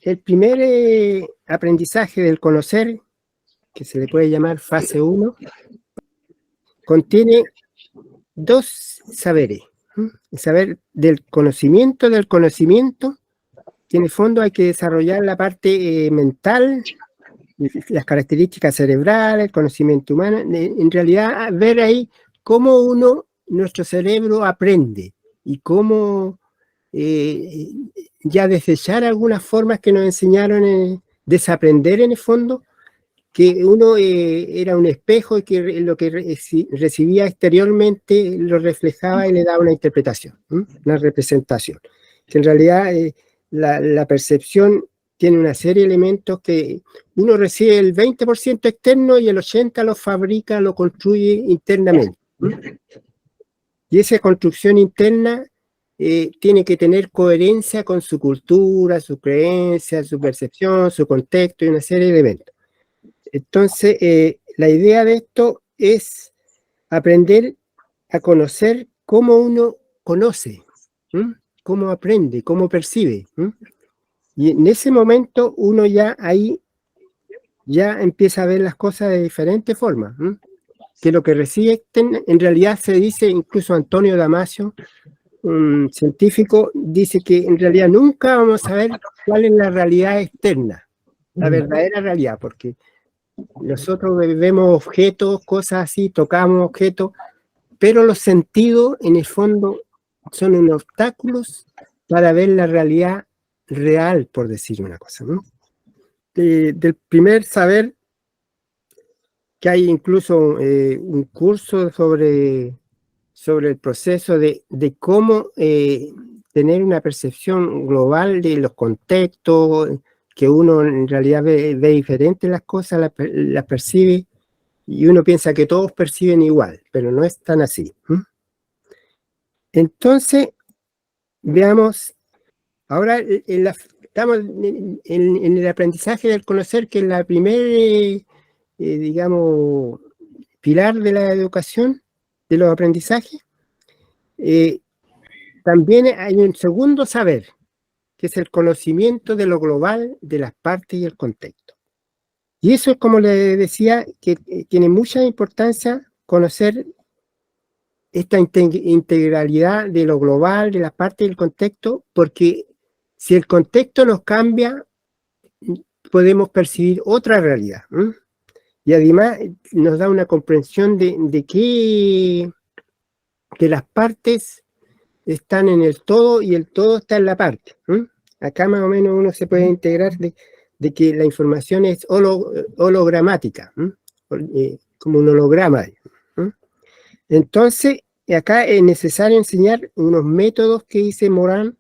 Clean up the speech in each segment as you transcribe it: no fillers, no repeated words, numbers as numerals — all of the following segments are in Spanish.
el primer aprendizaje del conocer, que se le puede llamar fase 1, contiene dos saberes. El saber del conocimiento, que en el fondo hay que desarrollar la parte mental, las características cerebrales, el conocimiento humano, en realidad ver ahí cómo nuestro cerebro aprende y cómo ya desechar algunas formas que nos enseñaron, desaprender en el fondo, que uno era un espejo y que lo que recibía exteriormente lo reflejaba y le daba una interpretación, una representación. Que en realidad la percepción tiene una serie de elementos que uno recibe el 20% externo y el 80% lo fabrica, lo construye internamente. Y esa construcción interna tiene que tener coherencia con su cultura, su creencia, su percepción, su contexto y una serie de elementos. Entonces, la idea de esto es aprender a conocer cómo uno conoce, cómo aprende, cómo percibe. Y en ese momento uno ya ahí ya empieza a ver las cosas de diferentes formas. Que lo que recibe en realidad se dice, incluso Antonio Damasio, un científico, dice que en realidad nunca vamos a ver cuál es la realidad externa, la verdadera realidad, porque nosotros vemos objetos, cosas así, tocamos objetos, pero los sentidos en el fondo son unos obstáculos para ver la realidad real, por decir una cosa, ¿no? Del primer saber, que hay incluso un curso sobre el proceso de cómo tener una percepción global de los contextos, que uno en realidad ve diferentes las cosas, las percibe, y uno piensa que todos perciben igual, pero no es tan así. Entonces, veamos, ahora estamos en el aprendizaje del conocer, que es la primera, digamos, pilar de la educación, de los aprendizajes. También hay un segundo saber, que es el conocimiento de lo global, de las partes y el contexto. Y eso es, como le decía, que tiene mucha importancia conocer esta integralidad de lo global, de las partes y el contexto, porque si el contexto nos cambia, podemos percibir otra realidad. Y además nos da una comprensión de que las partes están en el todo y el todo está en la parte. Acá más o menos uno se puede integrar de que la información es hologramática, como un holograma. Entonces, acá es necesario enseñar unos métodos que dice Morán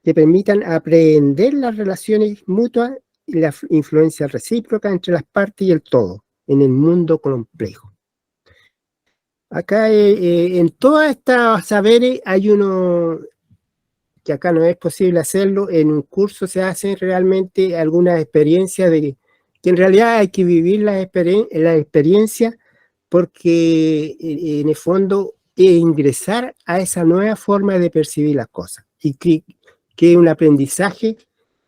que permitan aprender las relaciones mutuas y la influencia recíproca entre las partes y el todo en el mundo complejo. Acá en todas estas saberes hay uno que acá no es posible hacerlo. En un curso se hacen realmente algunas experiencias que en realidad hay que vivir la experiencia, porque en el fondo es ingresar a esa nueva forma de percibir las cosas, y que es un aprendizaje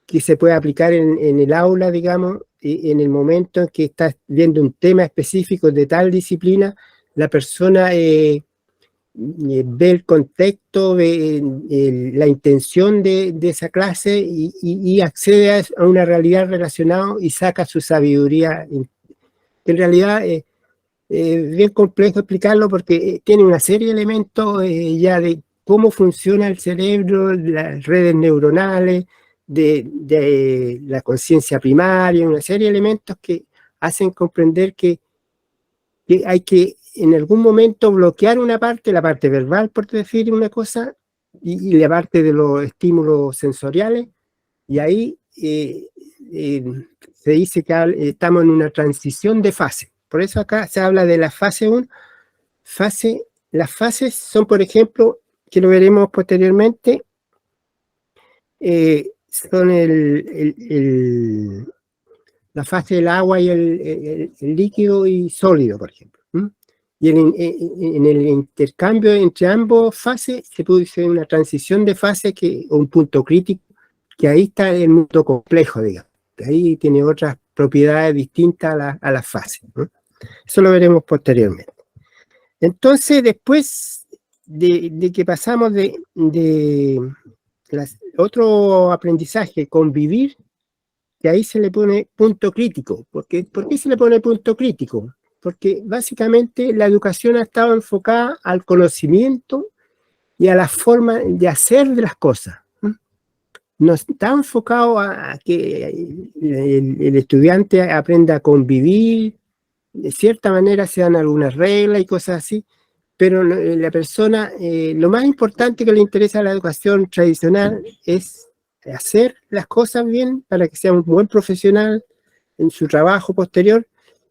que se puede aplicar en el aula, digamos, en el momento en que estás viendo un tema específico de tal disciplina, la persona ve el contexto, ve la intención de esa clase y accede a una realidad relacionada y saca su sabiduría. En realidad es bien complejo explicarlo, porque tiene una serie de elementos ya de cómo funciona el cerebro, las redes neuronales, de la conciencia primaria, una serie de elementos que hacen comprender que hay que en algún momento bloquear una parte, la parte verbal, por decir una cosa, y la parte de los estímulos sensoriales, y ahí se dice que estamos en una transición de fase. Por eso acá se habla de la fase 1. Las fases son, por ejemplo, que lo veremos posteriormente, son la fase del agua y el líquido y sólido, por ejemplo. Y en el intercambio entre ambas fases se produce una transición de fase, o un punto crítico, que ahí está el mundo complejo, digamos. Ahí tiene otras propiedades distintas a las fases, ¿no? Eso lo veremos posteriormente. Entonces, después de que pasamos de otro aprendizaje, convivir, que ahí se le pone punto crítico. ¿Por qué se le pone punto crítico? Porque básicamente la educación ha estado enfocada al conocimiento y a la forma de hacer de las cosas. No está enfocado a que el estudiante aprenda a convivir, de cierta manera se dan algunas reglas y cosas así, pero la persona, lo más importante que le interesa a la educación tradicional es hacer las cosas bien para que sea un buen profesional en su trabajo posterior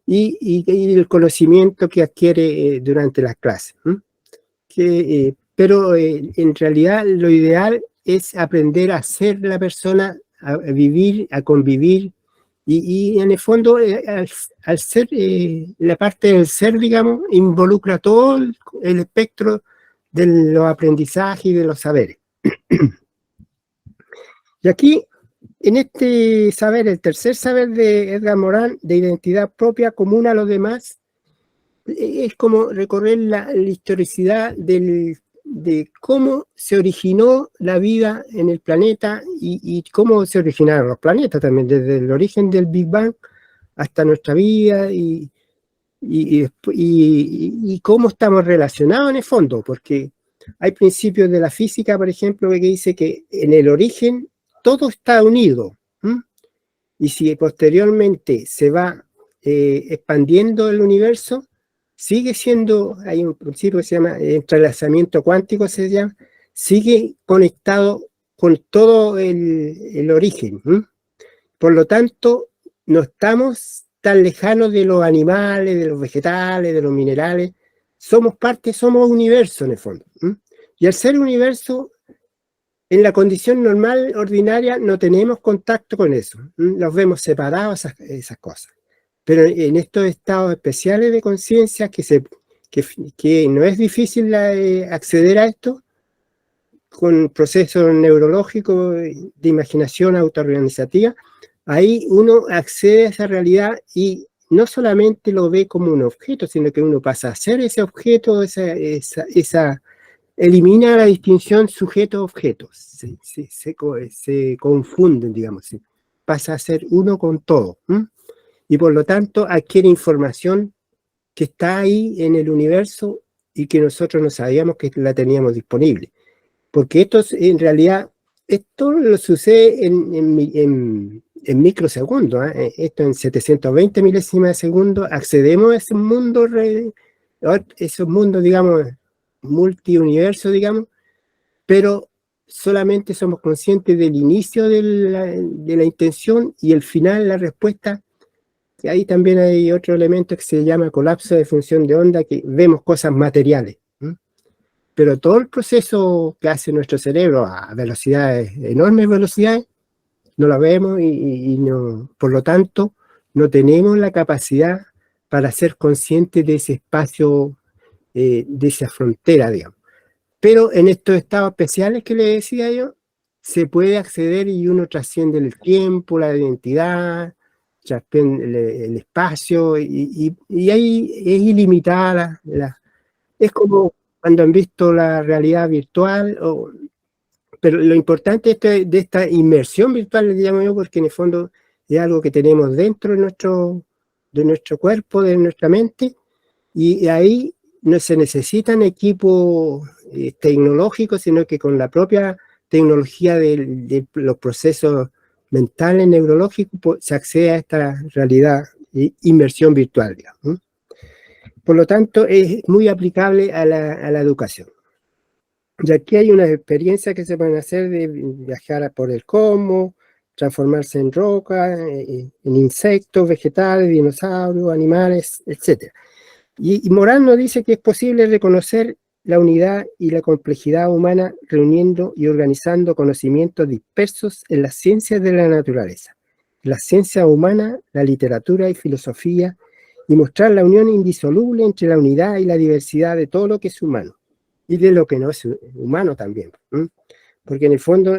y el conocimiento que adquiere durante las clases. Pero en realidad lo ideal es aprender a ser la persona, a vivir, a convivir, y en el fondo, al ser la parte del ser, digamos, involucra todo el espectro de los aprendizajes y de los saberes. Y aquí, en este saber, el tercer saber de Edgar Morin, de identidad propia común a los demás, es como recorrer la historicidad de cómo se originó la vida en el planeta y cómo se originaron los planetas también, desde el origen del Big Bang hasta nuestra vida y cómo estamos relacionados en el fondo, porque hay principios de la física, por ejemplo, que dice que en el origen todo está unido, y si posteriormente se va expandiendo el universo, sigue siendo, hay un principio que se llama entrelazamiento cuántico, se llama, sigue conectado con todo el origen. Por lo tanto, no estamos tan lejanos de los animales, de los vegetales, de los minerales. Somos parte, somos universo en el fondo. Y al ser universo, en la condición normal, ordinaria, no tenemos contacto con eso. Los vemos separados, esas cosas. Pero en estos estados especiales de conciencia, que no es difícil acceder a esto, con procesos neurológicos de imaginación autorganizativa, ahí uno accede a esa realidad y no solamente lo ve como un objeto, sino que uno pasa a ser ese objeto, elimina la distinción sujeto-objeto, se confunden, digamos, ¿sí? Pasa a ser uno con todo, y por lo tanto adquiere información que está ahí en el universo y que nosotros no sabíamos que la teníamos disponible. Porque en realidad, esto lo sucede en microsegundos, esto en 720 milésimas de segundo, accedemos a esos mundos, digamos, multiuniverso, digamos, pero solamente somos conscientes del inicio de la intención y el final, la respuesta. Y ahí también hay otro elemento que se llama colapso de función de onda, que vemos cosas materiales. Pero todo el proceso que hace nuestro cerebro a velocidades, enormes velocidades, no lo vemos y no, por lo tanto, no tenemos la capacidad para ser conscientes de ese espacio, de esa frontera, digamos. Pero en estos estados especiales que le decía yo, se puede acceder y uno trasciende el tiempo, la identidad, trasciende el espacio y ahí es ilimitada es como cuando han visto la realidad virtual, pero lo importante de esta inmersión virtual, le llamo yo, porque en el fondo es algo que tenemos dentro de nuestro cuerpo, de nuestra mente, y ahí no se necesitan equipos tecnológicos, sino que con la propia tecnología de los procesos mentales, neurológicos, se accede a esta realidad, inmersión virtual, digamos. Por lo tanto, es muy aplicable a la educación. Y aquí hay unas experiencias que se pueden hacer de viajar por el cosmos, transformarse en roca, en insectos, vegetales, dinosaurios, animales, etc. Y Morin nos dice que es posible reconocer la unidad y la complejidad humana reuniendo y organizando conocimientos dispersos en las ciencias de la naturaleza, la ciencia humana, la literatura y filosofía, y mostrar la unión indisoluble entre la unidad y la diversidad de todo lo que es humano y de lo que no es humano también, porque en el fondo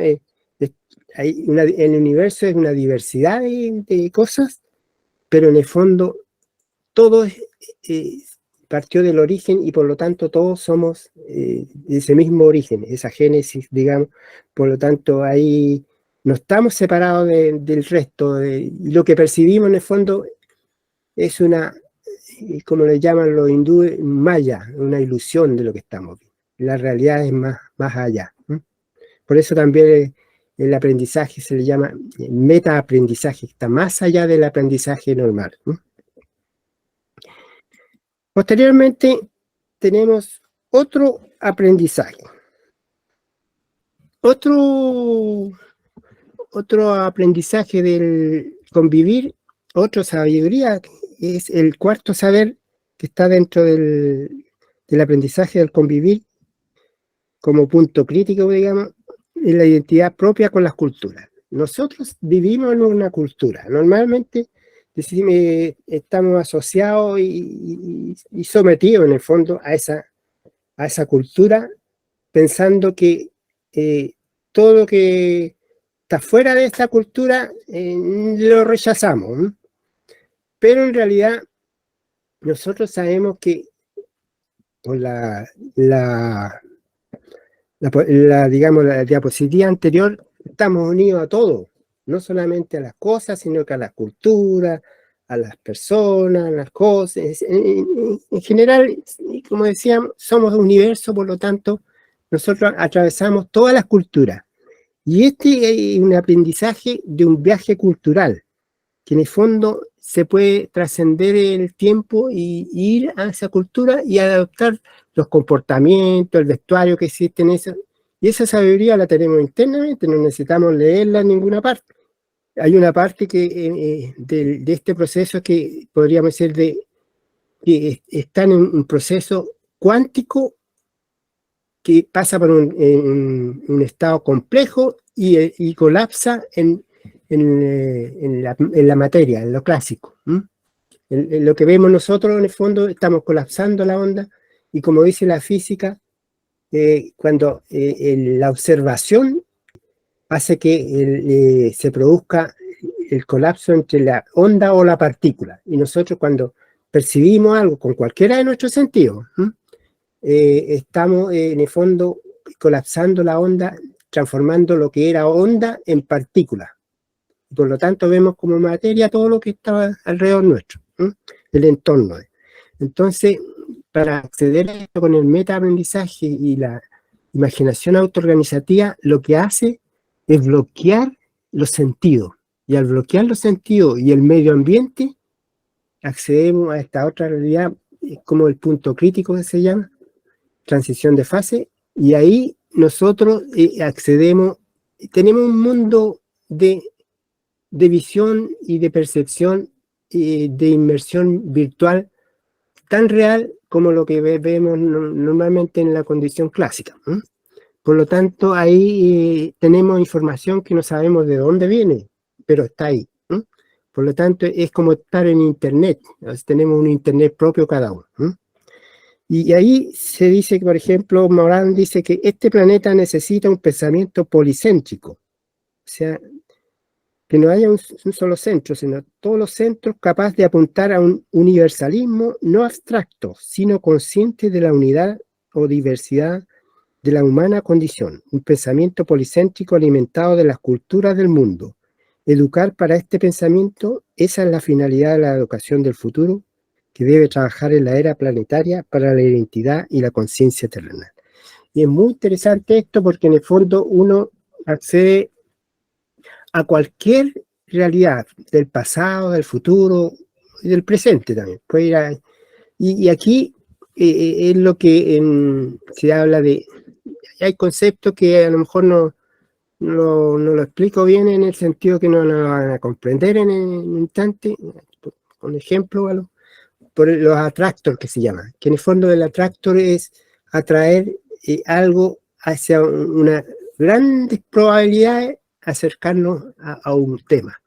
El universo es una diversidad de cosas, pero en el fondo todo partió del origen y por lo tanto todos somos de ese mismo origen, esa génesis, digamos. Por lo tanto, ahí no estamos separados del resto. Lo que percibimos en el fondo es como le llaman los hindúes, maya, una ilusión de lo que estamos viendo. La realidad es más allá. Por eso también el aprendizaje se le llama metaaprendizaje, está más allá del aprendizaje normal. Posteriormente tenemos otro aprendizaje. Otro aprendizaje del convivir, otra sabiduría, es el cuarto saber que está dentro del aprendizaje del convivir como punto crítico, digamos, es la identidad propia con las culturas. Nosotros vivimos en una cultura. Normalmente estamos asociados y sometidos en el fondo a esa cultura, pensando que todo lo que está fuera de esta cultura lo rechazamos. Pero en realidad nosotros sabemos que por digamos, la diapositiva anterior, estamos unidos a todo, no solamente a las cosas, sino que a las culturas, a las personas, a las cosas. En general, como decíamos, somos un universo, por lo tanto, nosotros atravesamos todas las culturas. Y este es un aprendizaje de un viaje cultural, que en el fondo se puede trascender el tiempo y ir a esa cultura y adaptar los comportamientos, el vestuario que existe en eso. Y esa sabiduría la tenemos internamente, no necesitamos leerla en ninguna parte. Hay una parte de este proceso que podríamos decir que está en un proceso cuántico que pasa por un estado complejo y colapsa en la materia, en lo clásico. En lo que vemos nosotros, en el fondo, estamos colapsando la onda, y como dice la física, cuando la observación hace que se produzca el colapso entre la onda o la partícula, y nosotros cuando percibimos algo con cualquiera de nuestros sentidos, estamos en el fondo colapsando la onda, transformando lo que era onda en partícula. Por lo tanto, vemos como materia todo lo que estaba alrededor nuestro, el entorno. Entonces, para acceder a esto con el metaaprendizaje y la imaginación autoorganizativa, lo que hace es bloquear los sentidos. Y al bloquear los sentidos y el medio ambiente, accedemos a esta otra realidad, como el punto crítico que se llama, transición de fase, y ahí nosotros accedemos, tenemos un mundo de visión y de percepción de inmersión virtual tan real como lo que vemos normalmente en la condición clásica. Por lo tanto, ahí tenemos información que no sabemos de dónde viene, pero está ahí. Por lo tanto, es como estar en Internet. Tenemos un Internet propio cada uno. Y ahí se dice que, por ejemplo, Morán dice que este planeta necesita un pensamiento policéntrico. O sea, que no haya un solo centro, sino todos los centros capaces de apuntar a un universalismo no abstracto, sino consciente de la unidad o diversidad de la humana condición, un pensamiento policéntrico alimentado de las culturas del mundo. Educar para este pensamiento, esa es la finalidad de la educación del futuro, que debe trabajar en la era planetaria para la identidad y la conciencia terrenal. Y es muy interesante esto porque en el fondo uno accede a cualquier realidad del pasado, del futuro y del presente también. Puede ir y aquí es lo que se habla de. Hay conceptos que a lo mejor no lo explico bien en el sentido que no lo van a comprender en un instante. Por ejemplo, por los atractores que se llaman, que en el fondo el atractor es atraer algo hacia una grandes probabilidades acercarnos a un tema.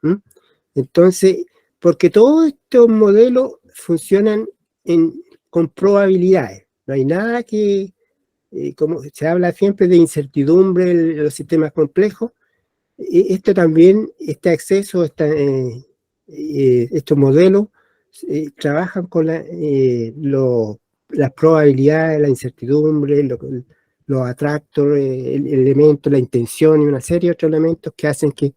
Entonces, porque todos estos modelos funcionan con probabilidades. No hay nada que, como se habla siempre de incertidumbre en los sistemas complejos, Esto también, este acceso, estos modelos trabajan con las probabilidades, la incertidumbre, los atractores, el elemento, la intención y una serie de otros elementos que hacen que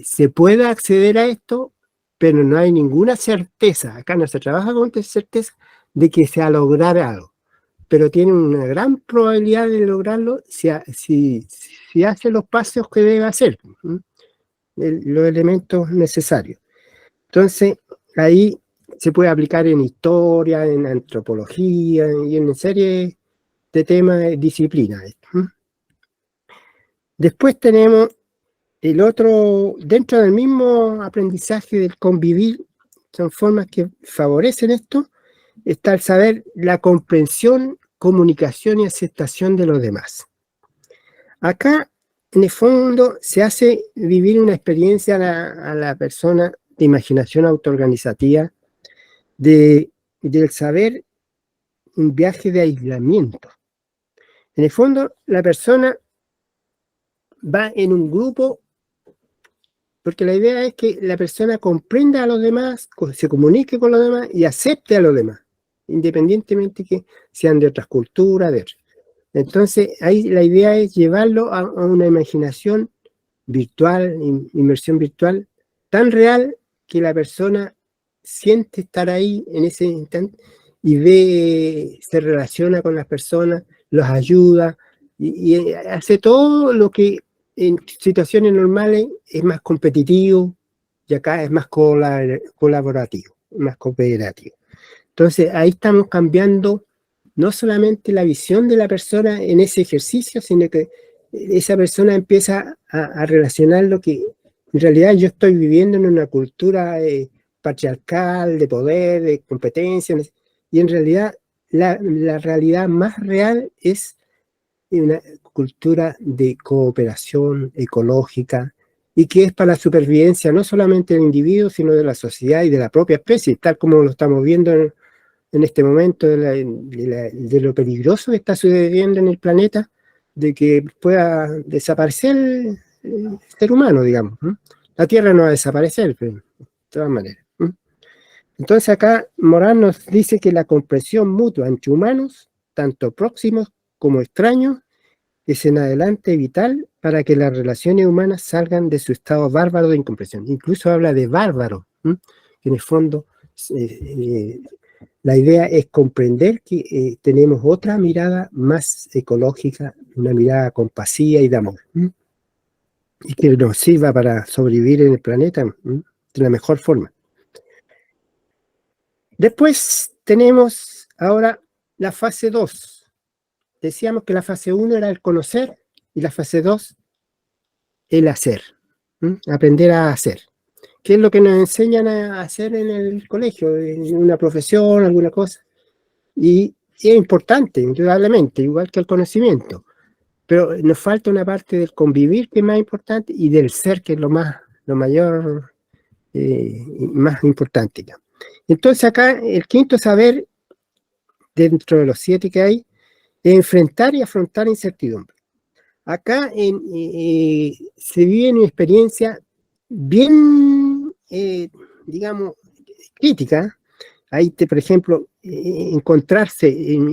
se pueda acceder a esto, pero no hay ninguna certeza, acá no se trabaja con certeza de que se va a lograr algo, pero tiene una gran probabilidad de lograrlo si hace los pasos que debe hacer, los elementos necesarios. Entonces, ahí se puede aplicar en historia, en antropología y en una serie de temas, disciplinas. Después tenemos el otro, dentro del mismo aprendizaje del convivir, son formas que favorecen esto, está el saber, la comprensión, comunicación y aceptación de los demás. Acá, en el fondo, se hace vivir una experiencia a la persona de imaginación autoorganizativa, del saber, un viaje de aislamiento. En el fondo, la persona va en un grupo, porque la idea es que la persona comprenda a los demás, se comunique con los demás y acepte a los demás, independientemente que sean de otras culturas, de otras. Entonces, ahí la idea es llevarlo a una imaginación virtual, inmersión virtual, tan real que la persona siente estar ahí en ese instante y ve, se relaciona con las personas, los ayuda y hace todo lo que en situaciones normales es más competitivo y acá es más colaborativo, más cooperativo. Entonces ahí estamos cambiando no solamente la visión de la persona en ese ejercicio, sino que esa persona empieza a relacionar lo que en realidad yo estoy viviendo en una cultura patriarcal, de poder, de competencia, y en realidad la realidad más real es una cultura de cooperación ecológica y que es para la supervivencia no solamente del individuo, sino de la sociedad y de la propia especie, tal como lo estamos viendo en este momento de lo peligroso que está sucediendo en el planeta, de que pueda desaparecer el ser humano, digamos. La Tierra no va a desaparecer, pero de todas maneras. Entonces acá Morán nos dice que la comprensión mutua entre humanos, tanto próximos como extraños, es en adelante vital para que las relaciones humanas salgan de su estado bárbaro de incomprensión. Incluso habla de bárbaro, que en el fondo la idea es comprender que tenemos otra mirada más ecológica, una mirada compasiva y de amor, y que nos sirva para sobrevivir en el planeta de la mejor forma. Después tenemos ahora la fase 2. Decíamos que la fase 1 era el conocer y la fase 2 el hacer, aprender a hacer. ¿Qué es lo que nos enseñan a hacer en el colegio, en una profesión, alguna cosa? Y es importante, indudablemente, igual que el conocimiento, pero nos falta una parte del convivir que es más importante y del ser que es lo mayor y más importante. Entonces acá el quinto saber, dentro de los 7 que hay, es enfrentar y afrontar incertidumbre. Acá se vive una experiencia bien, digamos, crítica. Ahí, por ejemplo, encontrarse en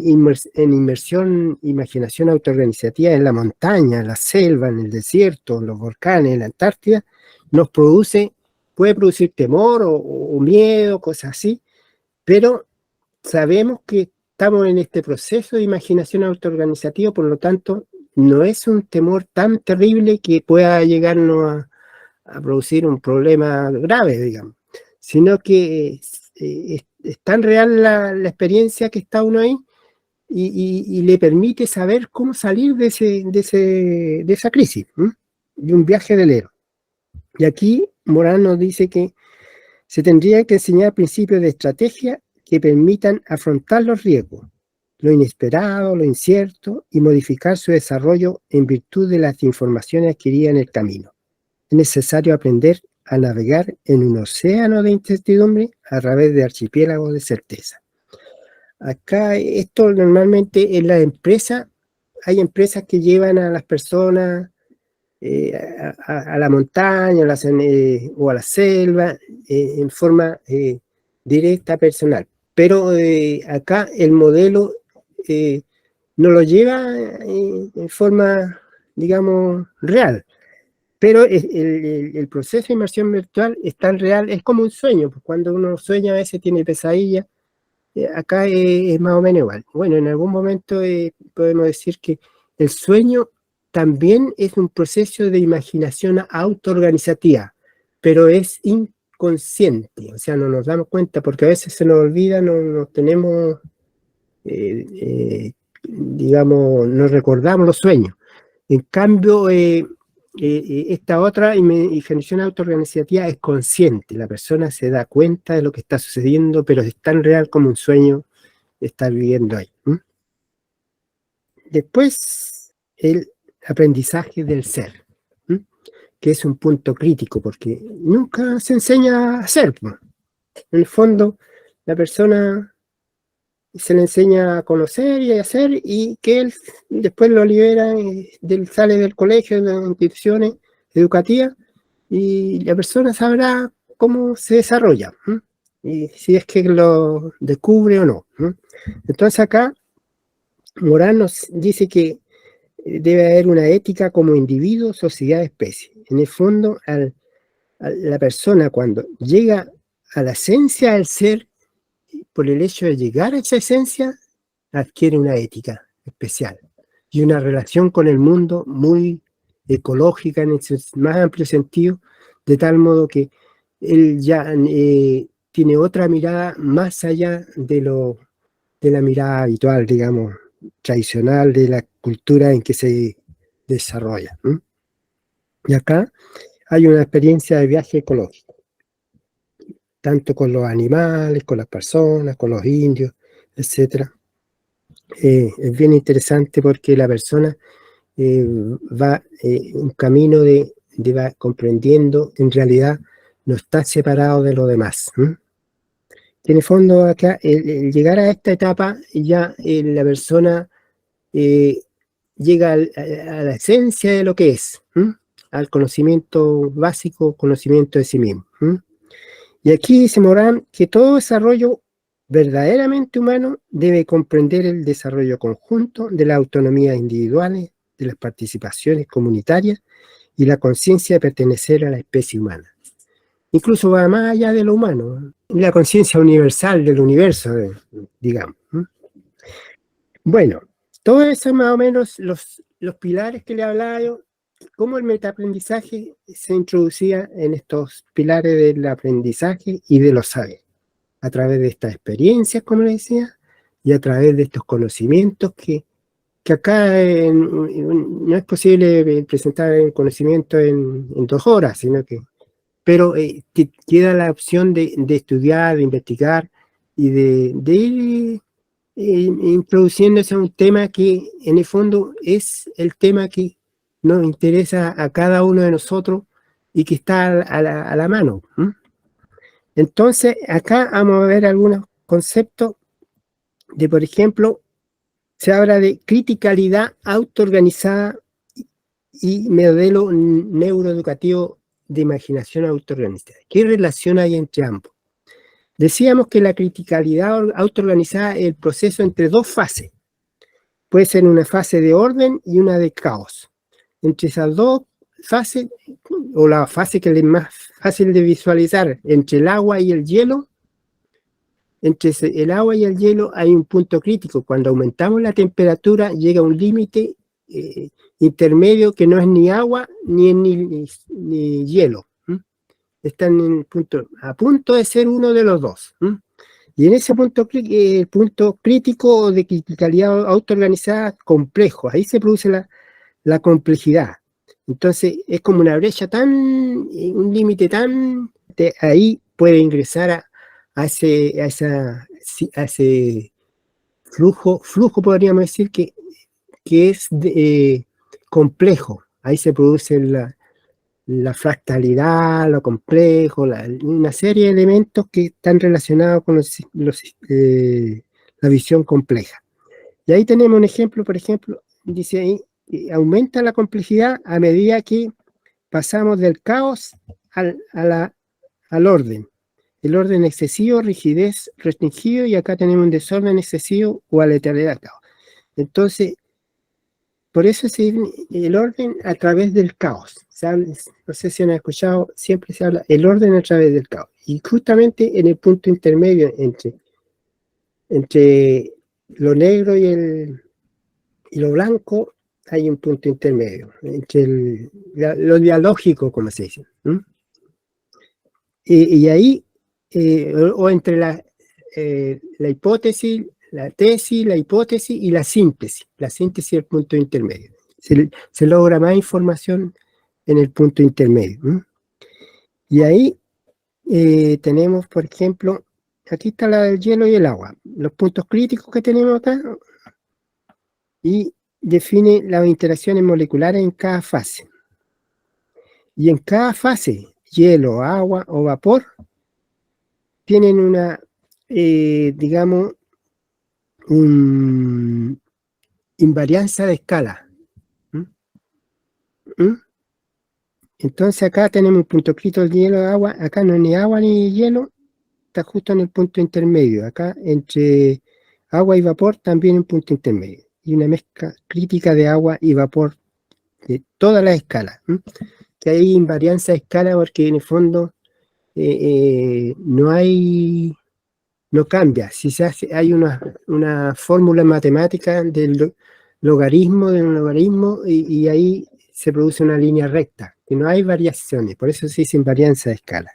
inmersión, imaginación autoorganizativa en la montaña, en la selva, en el desierto, en los volcanes, en la Antártida, puede producir temor o miedo, cosas así, pero sabemos que estamos en este proceso de imaginación autoorganizativa, por lo tanto, no es un temor tan terrible que pueda llegarnos a producir un problema grave, digamos, sino que es tan real la experiencia que está uno ahí y le permite saber cómo salir de esa crisis, de un viaje del héroe. Y aquí Morán nos dice que se tendría que enseñar principios de estrategia que permitan afrontar los riesgos, lo inesperado, lo incierto, y modificar su desarrollo en virtud de las informaciones adquiridas en el camino. Es necesario aprender a navegar en un océano de incertidumbre a través de archipiélagos de certeza. Acá esto normalmente en la empresa, hay empresas que llevan a las personas a la montaña o a la selva en forma directa, personal. Pero acá el modelo no lo lleva en forma, digamos, real. Pero el proceso de inmersión virtual es tan real, es como un sueño. Pues cuando uno sueña a veces tiene pesadillas, acá es más o menos igual. Bueno, en algún momento podemos decir que el sueño también es un proceso de imaginación autoorganizativa, pero es inconsciente, o sea, no nos damos cuenta porque a veces se nos olvida, no tenemos, digamos, no recordamos los sueños. En cambio, esta otra imaginación autoorganizativa es consciente, la persona se da cuenta de lo que está sucediendo, pero es tan real como un sueño estar viviendo ahí. Después, el aprendizaje del ser, que es un punto crítico, porque nunca se enseña a ser. En el fondo, la persona se le enseña a conocer y a hacer, y que él después lo libera, sale del colegio, de las instituciones educativas, y la persona sabrá cómo se desarrolla, y si es que lo descubre o no. Entonces acá Morán nos dice que debe haber una ética como individuo, sociedad, especie. En el fondo, a la persona cuando llega a la esencia del ser, por el hecho de llegar a esa esencia, adquiere una ética especial y una relación con el mundo muy ecológica en el más amplio sentido, de tal modo que él ya tiene otra mirada más allá de la mirada habitual, digamos, tradicional de la cultura en que se desarrolla. Y acá hay una experiencia de viaje ecológico, tanto con los animales, con las personas, con los indios, etc. Es bien interesante porque la persona va un camino va comprendiendo, en realidad no está separado de lo demás. En el fondo acá, el llegar a esta etapa, ya la persona llega a la esencia de lo que es, al conocimiento básico, conocimiento de sí mismo. Y aquí dice Morán que todo desarrollo verdaderamente humano debe comprender el desarrollo conjunto de las autonomías individuales, de las participaciones comunitarias y la conciencia de pertenecer a la especie humana. Incluso va más allá de lo humano, la conciencia universal del universo, digamos. Bueno, todo eso más o menos los pilares que le hablaba yo, cómo el metaaprendizaje se introducía en estos pilares del aprendizaje y de los saberes, a través de estas experiencias, como le decía, y a través de estos conocimientos que acá no es posible presentar el conocimiento en 2 horas, pero te queda la opción de estudiar, de investigar y de ir introduciéndose a un tema que en el fondo es el tema que nos interesa a cada uno de nosotros y que está a la mano. Entonces, acá vamos a ver algunos conceptos de, por ejemplo, se habla de criticalidad autoorganizada y modelo neuroeducativo de imaginación autoorganizada. ¿Qué relación hay entre ambos? Decíamos que la criticalidad autoorganizada es el proceso entre 2 fases. Puede ser una fase de orden y una de caos. Entre esas 2 fases, o la fase que es más fácil de visualizar, entre el agua y el hielo, entre el agua y el hielo hay un punto crítico. Cuando aumentamos la temperatura llega a un límite intermedio que no es ni agua ni hielo. Están a punto de ser uno de los dos. Y en ese punto, el punto crítico de criticalidad autoorganizada complejo, ahí se produce la complejidad. Entonces es como una brecha un límite ahí puede ingresar a ese flujo podríamos decir que es complejo. Ahí se produce la fractalidad, lo complejo, una serie de elementos que están relacionados con la visión compleja. Y ahí tenemos un ejemplo, por ejemplo, dice ahí, aumenta la complejidad a medida que pasamos del caos al orden. El orden excesivo, rigidez restringido, y acá tenemos un desorden excesivo o aleatoriedad. Entonces, por eso es el orden a través del caos. No sé si han escuchado, siempre se habla el orden a través del caos. Y justamente en el punto intermedio entre lo negro y lo blanco hay un punto intermedio, entre lo dialógico, como se dice. Y ahí, o entre la hipótesis, la tesis, la hipótesis y la síntesis. La síntesis es el punto intermedio. Se logra más información en el punto intermedio. Y ahí tenemos, por ejemplo, aquí está la del hielo y el agua. Los puntos críticos que tenemos acá, y define las interacciones moleculares en cada fase. Y en cada fase, hielo, agua o vapor, tienen una, digamos, invarianza de escala. Entonces acá tenemos un punto crítico del hielo de agua, acá no es ni agua ni hielo, está justo en el punto intermedio. Acá entre agua y vapor también un punto intermedio. Y una mezcla crítica de agua y vapor de todas las escalas. Que hay invarianza de escala porque en el fondo no cambia. Si se hace, hay una fórmula matemática del logaritmo de un logaritmo y ahí se produce una línea recta, que no hay variaciones, por eso se dice invarianza de escala.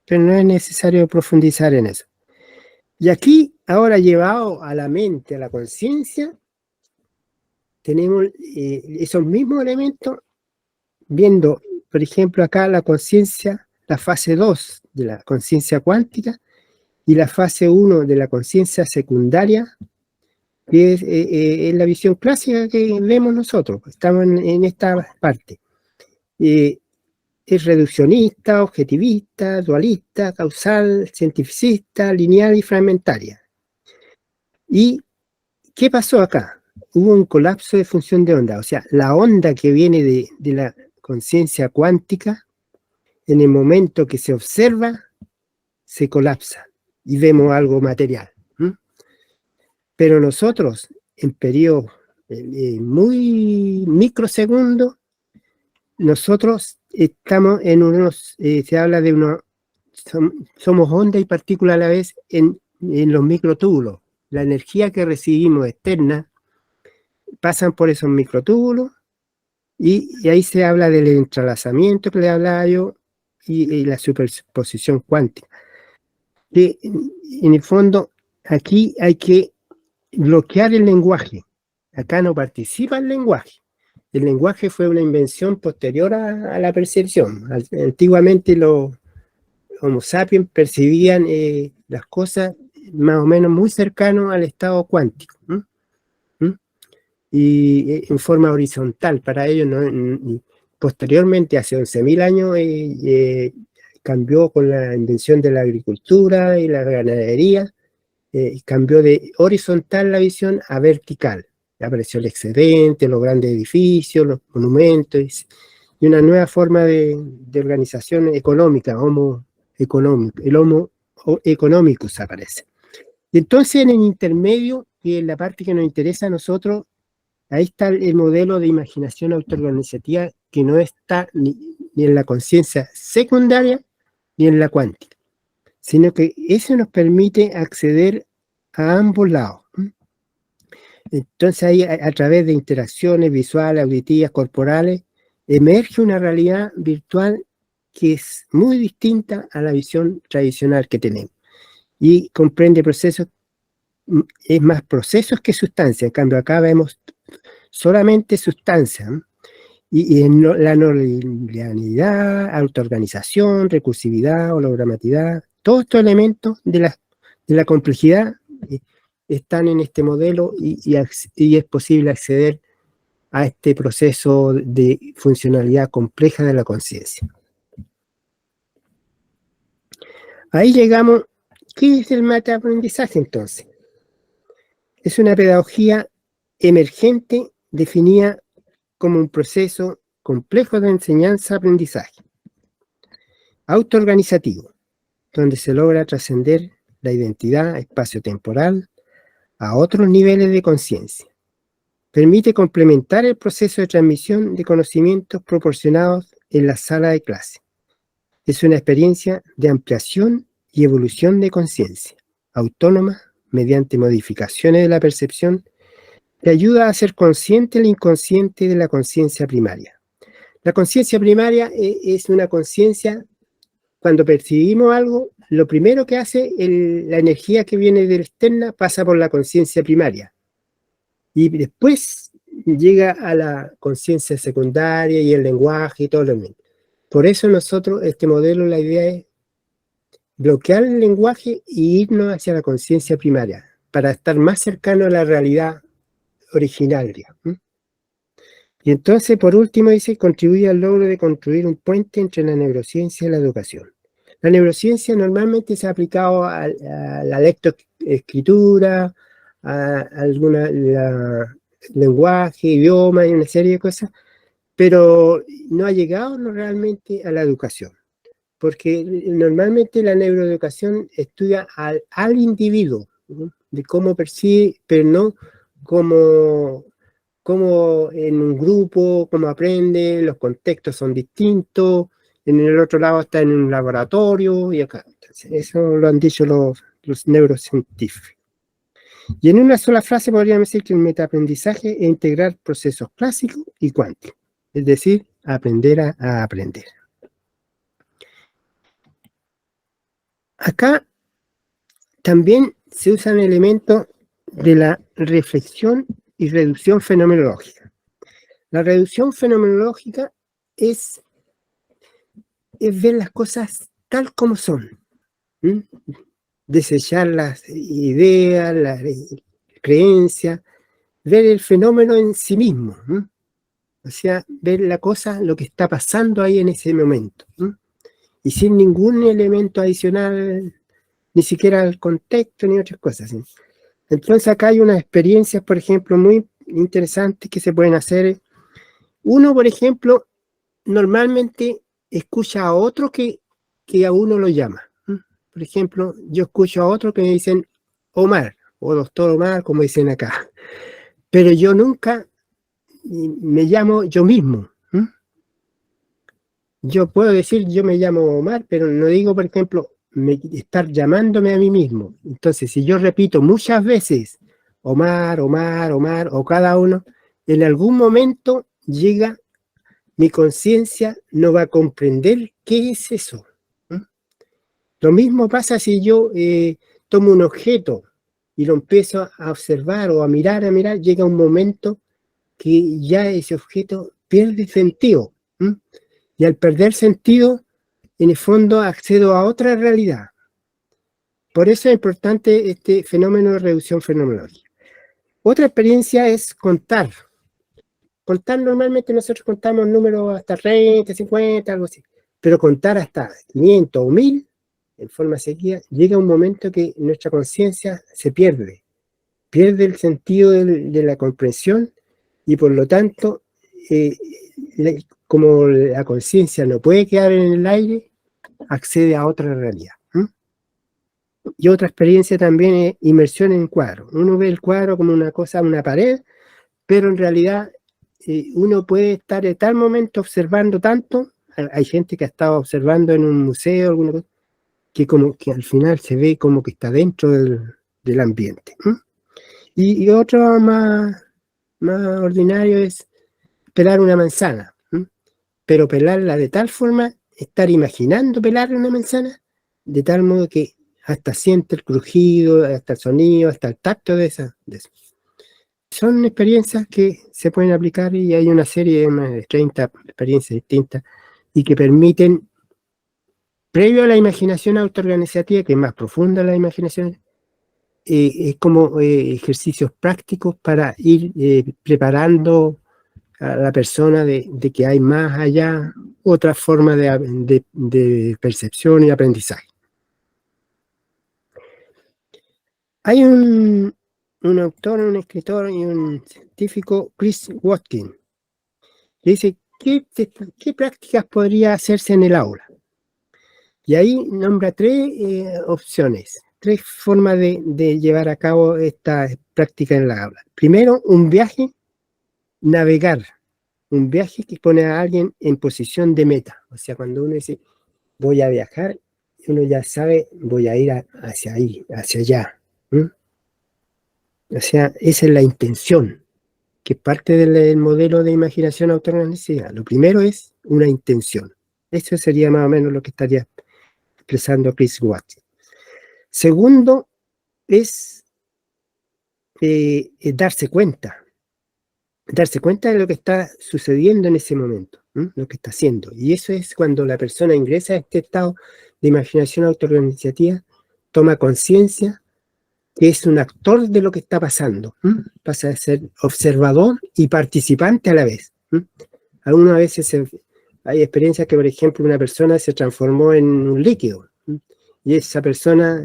Pero no es necesario profundizar en eso. Y aquí, ahora llevado a la mente, a la conciencia, tenemos esos mismos elementos, viendo, por ejemplo, acá la conciencia, la fase 2 de la conciencia cuántica y la fase 1 de la conciencia secundaria, que es la visión clásica que vemos nosotros. Estamos en esta parte. Es reduccionista, objetivista, dualista, causal, cientificista, lineal y fragmentaria. ¿Y qué pasó acá? Hubo un colapso de función de onda, o sea, la onda que viene de la conciencia cuántica, en el momento que se observa, se colapsa y vemos algo material. Pero nosotros, en periodos muy microsegundos, nosotros estamos en unos, se habla de unos, somos onda y partícula a la vez en los microtúbulos. La energía que recibimos externa pasan por esos microtúbulos y ahí se habla del entrelazamiento que le hablaba yo y la superposición cuántica. Que en el fondo aquí hay que bloquear el lenguaje. Acá no participa el lenguaje. El lenguaje fue una invención posterior a la percepción. Antiguamente los Homo sapiens percibían las cosas más o menos muy cercanos al estado cuántico. Y en forma horizontal para ellos. Posteriormente, hace 11.000 años, cambió con la invención de la agricultura y la ganadería, cambió de horizontal la visión a vertical. Apareció el excedente, los grandes edificios, los monumentos, y una nueva forma de organización económica, homo económico, el homo economicus aparece. Y entonces en el intermedio, que es la parte que nos interesa a nosotros, ahí está el modelo de imaginación autoorganizativa que no está ni en la conciencia secundaria ni en la cuántica, sino que eso nos permite acceder a ambos lados. Entonces ahí, a través de interacciones visuales, auditivas, corporales, emerge una realidad virtual que es muy distinta a la visión tradicional que tenemos y comprende procesos, es más procesos que sustancia. En cambio acá vemos solamente sustancia, y en la no linealidad, autoorganización, recursividad, hologramatividad, todos estos elementos de la complejidad están en este modelo y es posible acceder a este proceso de funcionalidad compleja de la conciencia. Ahí llegamos. ¿Qué es el metaaprendizaje entonces? Es una pedagogía emergente definía como un proceso complejo de enseñanza-aprendizaje, autoorganizativo, donde se logra trascender la identidad espacio-temporal a otros niveles de conciencia. Permite complementar el proceso de transmisión de conocimientos proporcionados en la sala de clase. Es una experiencia de ampliación y evolución de conciencia, autónoma, mediante modificaciones de la percepción, que ayuda a ser consciente el inconsciente de la conciencia primaria. La conciencia primaria es una conciencia, cuando percibimos algo, lo primero que hace la energía que viene de la externa pasa por la conciencia primaria. Y después llega a la conciencia secundaria y el lenguaje y todo lo demás. Por eso nosotros, este modelo, la idea es bloquear el lenguaje y irnos hacia la conciencia primaria, para estar más cercano a la realidad original, digamos. Y entonces, por último, dice, contribuye al logro de construir un puente entre la neurociencia y la educación. La neurociencia normalmente se ha aplicado a la lectoescritura, a alguna lenguaje, idioma y una serie de cosas, pero no ha llegado realmente a la educación, porque normalmente la neuroeducación estudia al individuo, ¿no? De cómo percibe, pero no cómo en un grupo, cómo aprende, los contextos son distintos, en el otro lado está en un laboratorio, y acá. Entonces, eso lo han dicho los neurocientíficos. Y en una sola frase podríamos decir que el metaaprendizaje es integrar procesos clásicos y cuánticos, es decir, aprender a aprender. Acá también se usan elementos de la reflexión y reducción fenomenológica. La reducción fenomenológica es ver las cosas tal como son, ¿m? Desechar las ideas, las creencias, ver el fenómeno en sí mismo, ¿m? O sea, ver la cosa, lo que está pasando ahí en ese momento, ¿m? Y sin ningún elemento adicional, ni siquiera el contexto ni otras cosas, ¿sí? Entonces acá hay unas experiencias, por ejemplo, muy interesantes que se pueden hacer. Uno, por ejemplo, normalmente escucha a otro que a uno lo llama. Por ejemplo, yo escucho a otro que me dicen Omar, o doctor Omar, como dicen acá. Pero yo nunca me llamo yo mismo. Yo puedo decir yo me llamo Omar, pero no digo, por ejemplo, estar llamándome a mí mismo. Entonces, si yo repito muchas veces Omar, Omar, Omar, o cada uno, en algún momento llega mi conciencia, no va a comprender qué es eso. Lo mismo pasa si yo tomo un objeto y lo empiezo a observar o a mirar, llega un momento que ya ese objeto pierde sentido. Y al perder sentido, en el fondo accedo a otra realidad. Por eso es importante este fenómeno de reducción fenomenológica. Otra experiencia es contar. Contar, normalmente nosotros contamos números hasta 30, 50, algo así. Pero contar hasta 500 o 1000 en forma seguida, llega un momento que nuestra conciencia se pierde el sentido de la comprensión, y por lo tanto, como la conciencia no puede quedar en el aire, accede a otra realidad. Y otra experiencia también es inmersión en cuadro. Uno ve el cuadro como una cosa, una pared, pero en realidad uno puede estar en tal momento observando tanto. Hay gente que ha estado observando en un museo, alguna cosa, que como que al final se ve como que está dentro del ambiente. Y otro más ordinario es pelar una manzana, pero pelarla de tal forma, estar imaginando pelar una manzana, de tal modo que hasta siente el crujido, hasta el sonido, hasta el tacto de eso. Son experiencias que se pueden aplicar, y hay una serie de más de 30 experiencias distintas y que permiten, previo a la imaginación autoorganizativa, que es más profunda la imaginación, es como ejercicios prácticos para ir preparando a la persona de que hay más allá otra forma de percepción y aprendizaje. Hay un un autor, un escritor y un científico, Chris Watkins. Dice, ¿qué prácticas podría hacerse en el aula? Y ahí nombra tres opciones, tres formas de llevar a cabo esta práctica en la aula. Primero, un viaje, navegar. Un viaje que pone a alguien en posición de meta. O sea, cuando uno dice, voy a viajar, uno ya sabe, voy a ir hacia ahí, hacia allá. ¿Mm? O sea, esa es la intención, que parte del modelo de imaginación autoorganizada. Lo primero es una intención. Eso sería más o menos lo que estaría expresando Chris Watts. Segundo, es darse cuenta de lo que está sucediendo en ese momento, ¿sí? Lo que está haciendo. Y eso es cuando la persona ingresa a este estado de imaginación autoorganizativa, toma conciencia que es un actor de lo que está pasando, ¿sí? Pasa a ser observador y participante a la vez, ¿sí? Algunas veces hay experiencias que, por ejemplo, una persona se transformó en un líquido, ¿sí? Y esa persona,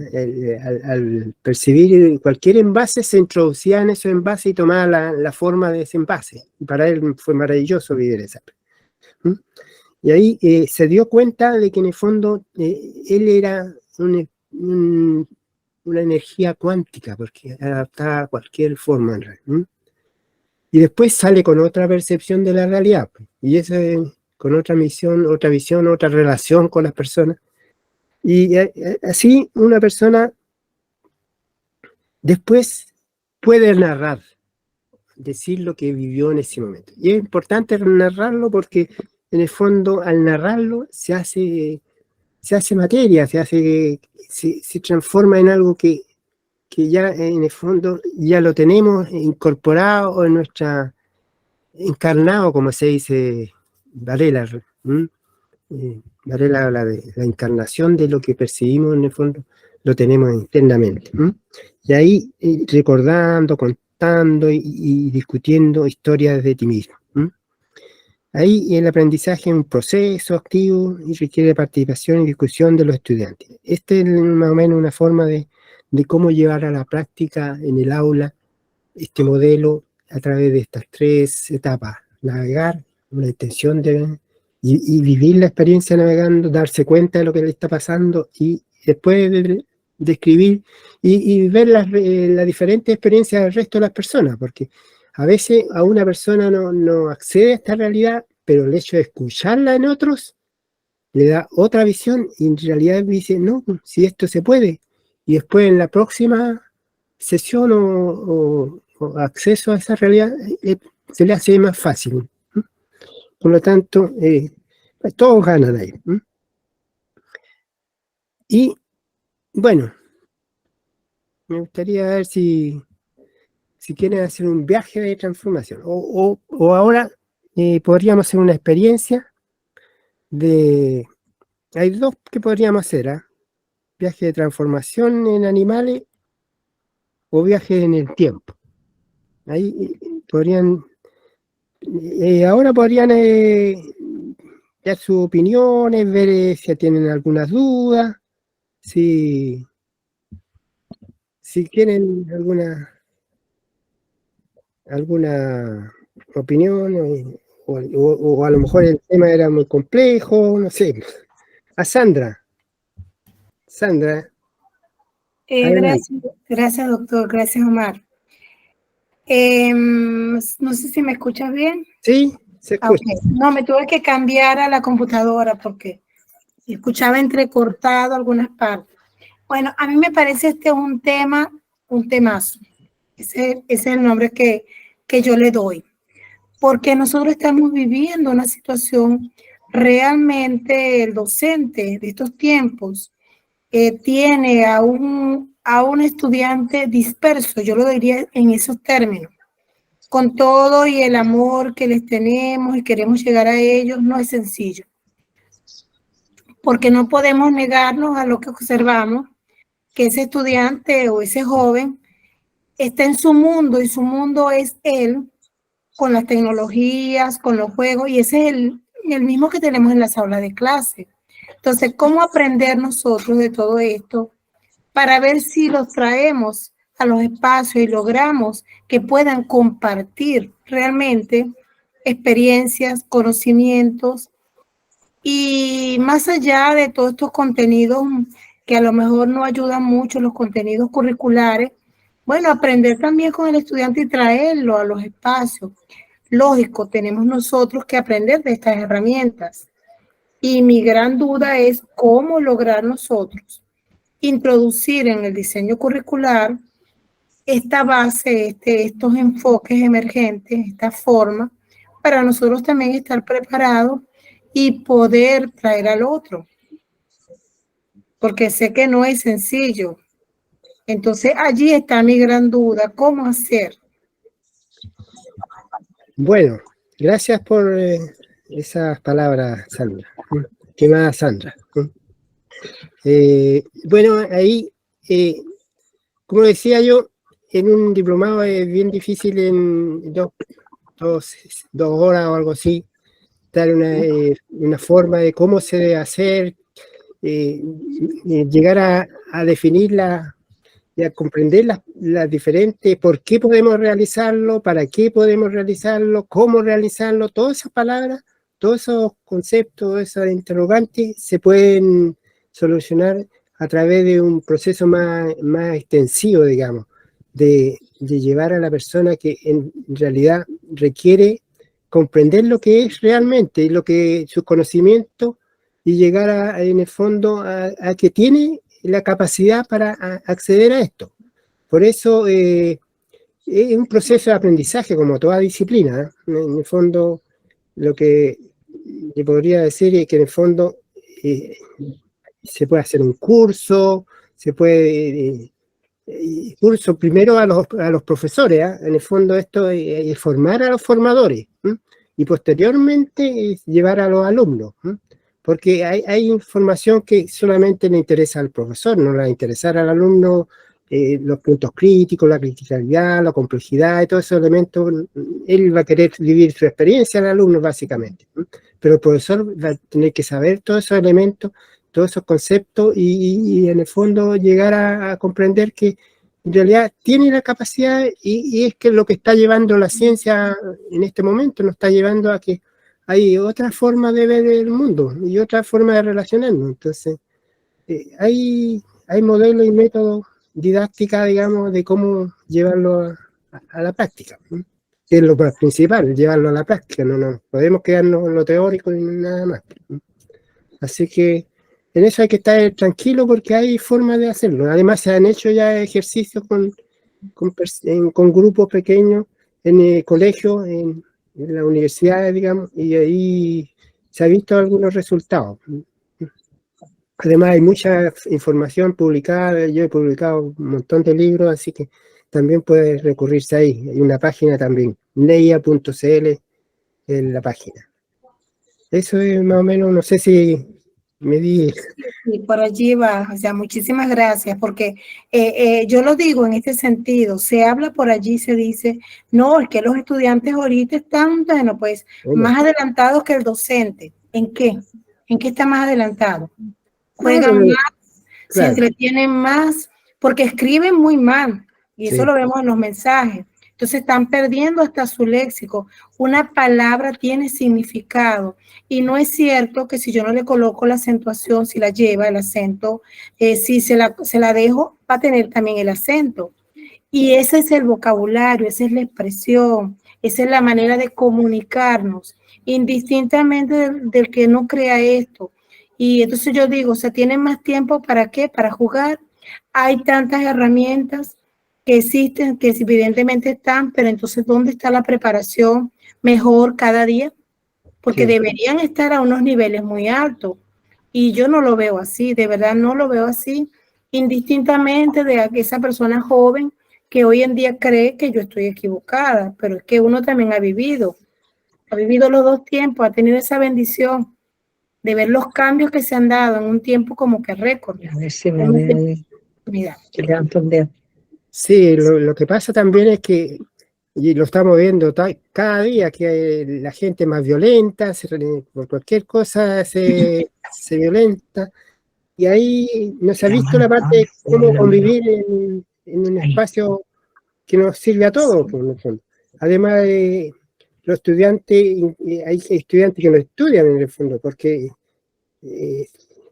al percibir cualquier envase, se introducía en ese envase y tomaba la forma de ese envase. Y para él fue maravilloso vivir esa. ¿Mm? Y ahí se dio cuenta de que en el fondo él era una energía cuántica, porque adaptaba a cualquier forma. ¿Mm? Y después sale con otra percepción de la realidad. Y eso es con otra misión, otra visión, otra relación con las personas. Y así una persona después puede narrar, decir lo que vivió en ese momento. Y es importante narrarlo porque en el fondo al narrarlo se hace materia, se transforma en algo que ya en el fondo ya lo tenemos incorporado en nuestra, encarnado, como se dice Varela. Varela habla de la encarnación de lo que percibimos en el fondo, lo tenemos internamente. Y ahí recordando, contando y discutiendo historias de ti mismo. Ahí el aprendizaje es un proceso activo y requiere participación y discusión de los estudiantes. Esta es más o menos una forma de cómo llevar a la práctica en el aula este modelo a través de estas tres etapas. Navegar, una intención y vivir la experiencia navegando, darse cuenta de lo que le está pasando y después de escribir y ver las diferentes experiencias del resto de las personas, porque a veces a una persona no accede a esta realidad, pero el hecho de escucharla en otros le da otra visión y en realidad dice, no, si esto se puede. Y después en la próxima sesión o acceso a esa realidad se le hace más fácil. Por lo tanto, todos ganan ahí. Y bueno, me gustaría ver si quieren hacer un viaje de transformación. O ahora podríamos hacer una experiencia de... Hay dos que podríamos hacer, ¿eh? Viaje de transformación en animales o viaje en el tiempo. Ahí podrían... ahora podrían dar sus opiniones, ver si tienen algunas dudas, si quieren alguna opinión o a lo mejor el tema era muy complejo, no sé. A Sandra, adelante. Gracias, doctor. Gracias, Omar. No sé si me escuchas bien. Sí, se escucha. Okay. No, me tuve que cambiar a la computadora porque escuchaba entrecortado algunas partes. Bueno, a mí me parece este es un temazo. Ese es el nombre que yo le doy. Porque nosotros estamos viviendo una situación realmente, el docente de estos tiempos tiene a un estudiante disperso, yo lo diría en esos términos. Con todo y el amor que les tenemos y queremos llegar a ellos, no es sencillo. Porque no podemos negarnos a lo que observamos, que ese estudiante o ese joven está en su mundo y su mundo es él, con las tecnologías, con los juegos, y ese es el mismo que tenemos en las aulas de clase. Entonces, ¿cómo aprender nosotros de todo esto para ver si los traemos a los espacios y logramos que puedan compartir realmente experiencias, conocimientos y más allá de todos estos contenidos que a lo mejor no ayudan mucho, los contenidos curriculares, bueno, aprender también con el estudiante y traerlo a los espacios. Lógico, tenemos nosotros que aprender de estas herramientas. Y mi gran duda es cómo lograr nosotros introducir en el diseño curricular esta base, estos enfoques emergentes, esta forma, para nosotros también estar preparados y poder traer al otro. Porque sé que no es sencillo. Entonces allí está mi gran duda, ¿cómo hacer? Bueno, gracias por esas palabras, Sandra. Estimada Sandra. Bueno, ahí, como decía yo, en un diplomado es bien difícil en dos horas o algo así, dar una forma de cómo se debe hacer, llegar a definir y a comprender las diferentes, por qué podemos realizarlo, para qué podemos realizarlo, cómo realizarlo, todas esas palabras, todos esos conceptos, esas interrogantes se pueden solucionar a través de un proceso más extensivo, digamos, de llevar a la persona que en realidad requiere comprender lo que es realmente, lo que su conocimiento y llegar en el fondo a que tiene la capacidad para acceder a esto. Por eso es un proceso de aprendizaje como toda disciplina. En el fondo, lo que le podría decir es que en el fondo se puede hacer un curso, se puede curso primero a los profesores, en el fondo esto es formar a los formadores y posteriormente llevar a los alumnos, porque hay información que solamente le interesa al profesor, no le va a interesar al alumno, los puntos críticos, la criticalidad, la complejidad y todos esos elementos. Él va a querer vivir su experiencia al alumno básicamente, pero el profesor va a tener que saber todos esos elementos, todos esos conceptos y en el fondo llegar a comprender que en realidad tiene la capacidad y es que lo que está llevando la ciencia en este momento nos está llevando a que hay otra forma de ver el mundo y otra forma de relacionarnos. Entonces, hay modelos y métodos didácticos, digamos, de cómo llevarlo a la práctica, ¿no? Que es lo principal, llevarlo a la práctica, no podemos quedarnos en lo teórico y nada más. Así que en eso hay que estar tranquilo porque hay formas de hacerlo. Además, se han hecho ya ejercicios con grupos pequeños en el colegio, en la universidad, digamos, y ahí se ha visto algunos resultados. Además, hay mucha información publicada. Yo he publicado un montón de libros, así que también puede recurrirse ahí. Hay una página también, neia.cl en la página. Eso es más o menos, no sé si me di... Y por allí va, o sea, muchísimas gracias, porque yo lo digo en este sentido, se habla por allí, se dice, no, es que los estudiantes ahorita están, bueno, pues, más adelantados que el docente. ¿En qué? ¿En qué está más adelantado? Juegan más, se entretienen más, porque escriben muy mal, y eso lo vemos en los mensajes. Entonces están perdiendo hasta su léxico. Una palabra tiene significado y no es cierto que si yo no le coloco la acentuación, si la lleva el acento, si se la dejo, va a tener también el acento. Y ese es el vocabulario, esa es la expresión, esa es la manera de comunicarnos, indistintamente del que no crea esto. Y entonces yo digo, o sea, ¿tienen más tiempo para qué? Para jugar. Hay tantas herramientas que existen, que evidentemente están, pero entonces, ¿dónde está la preparación mejor cada día? Porque deberían estar a unos niveles muy altos. Y yo no lo veo así, de verdad no lo veo así, indistintamente de esa persona joven que hoy en día cree que yo estoy equivocada, pero es que uno también ha vivido los dos tiempos, ha tenido esa bendición de ver los cambios que se han dado en un tiempo como que récord. A ver si me ve. Que levanto el dedo. Sí, lo que pasa también es que, y lo estamos viendo cada día, que la gente más violenta, por cualquier cosa se violenta, y ahí no se ha visto la parte de cómo convivir en un espacio que nos sirve a todos, por el fondo. Además de los estudiantes, hay estudiantes que no estudian en el fondo, porque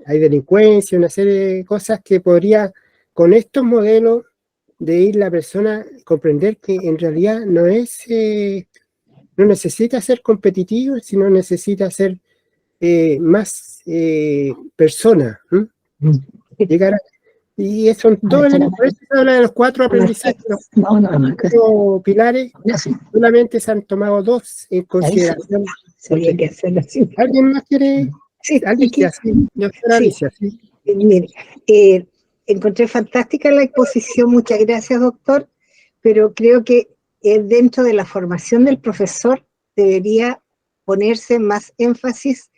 hay delincuencia, una serie de cosas que podría, con estos modelos, de ir la persona a comprender que en realidad no necesita ser competitivo, sino necesita ser más persona. Llegar a, y eso son todos por eso se habla de los 4 aprendizajes, los 4 pilares, solamente se han tomado 2 en consideración. ¿Alguien más quiere? Sí, Alicia, sí, doctora Alicia, sí. Mire, encontré fantástica la exposición, muchas gracias, doctor, pero creo que dentro de la formación del profesor debería ponerse más énfasis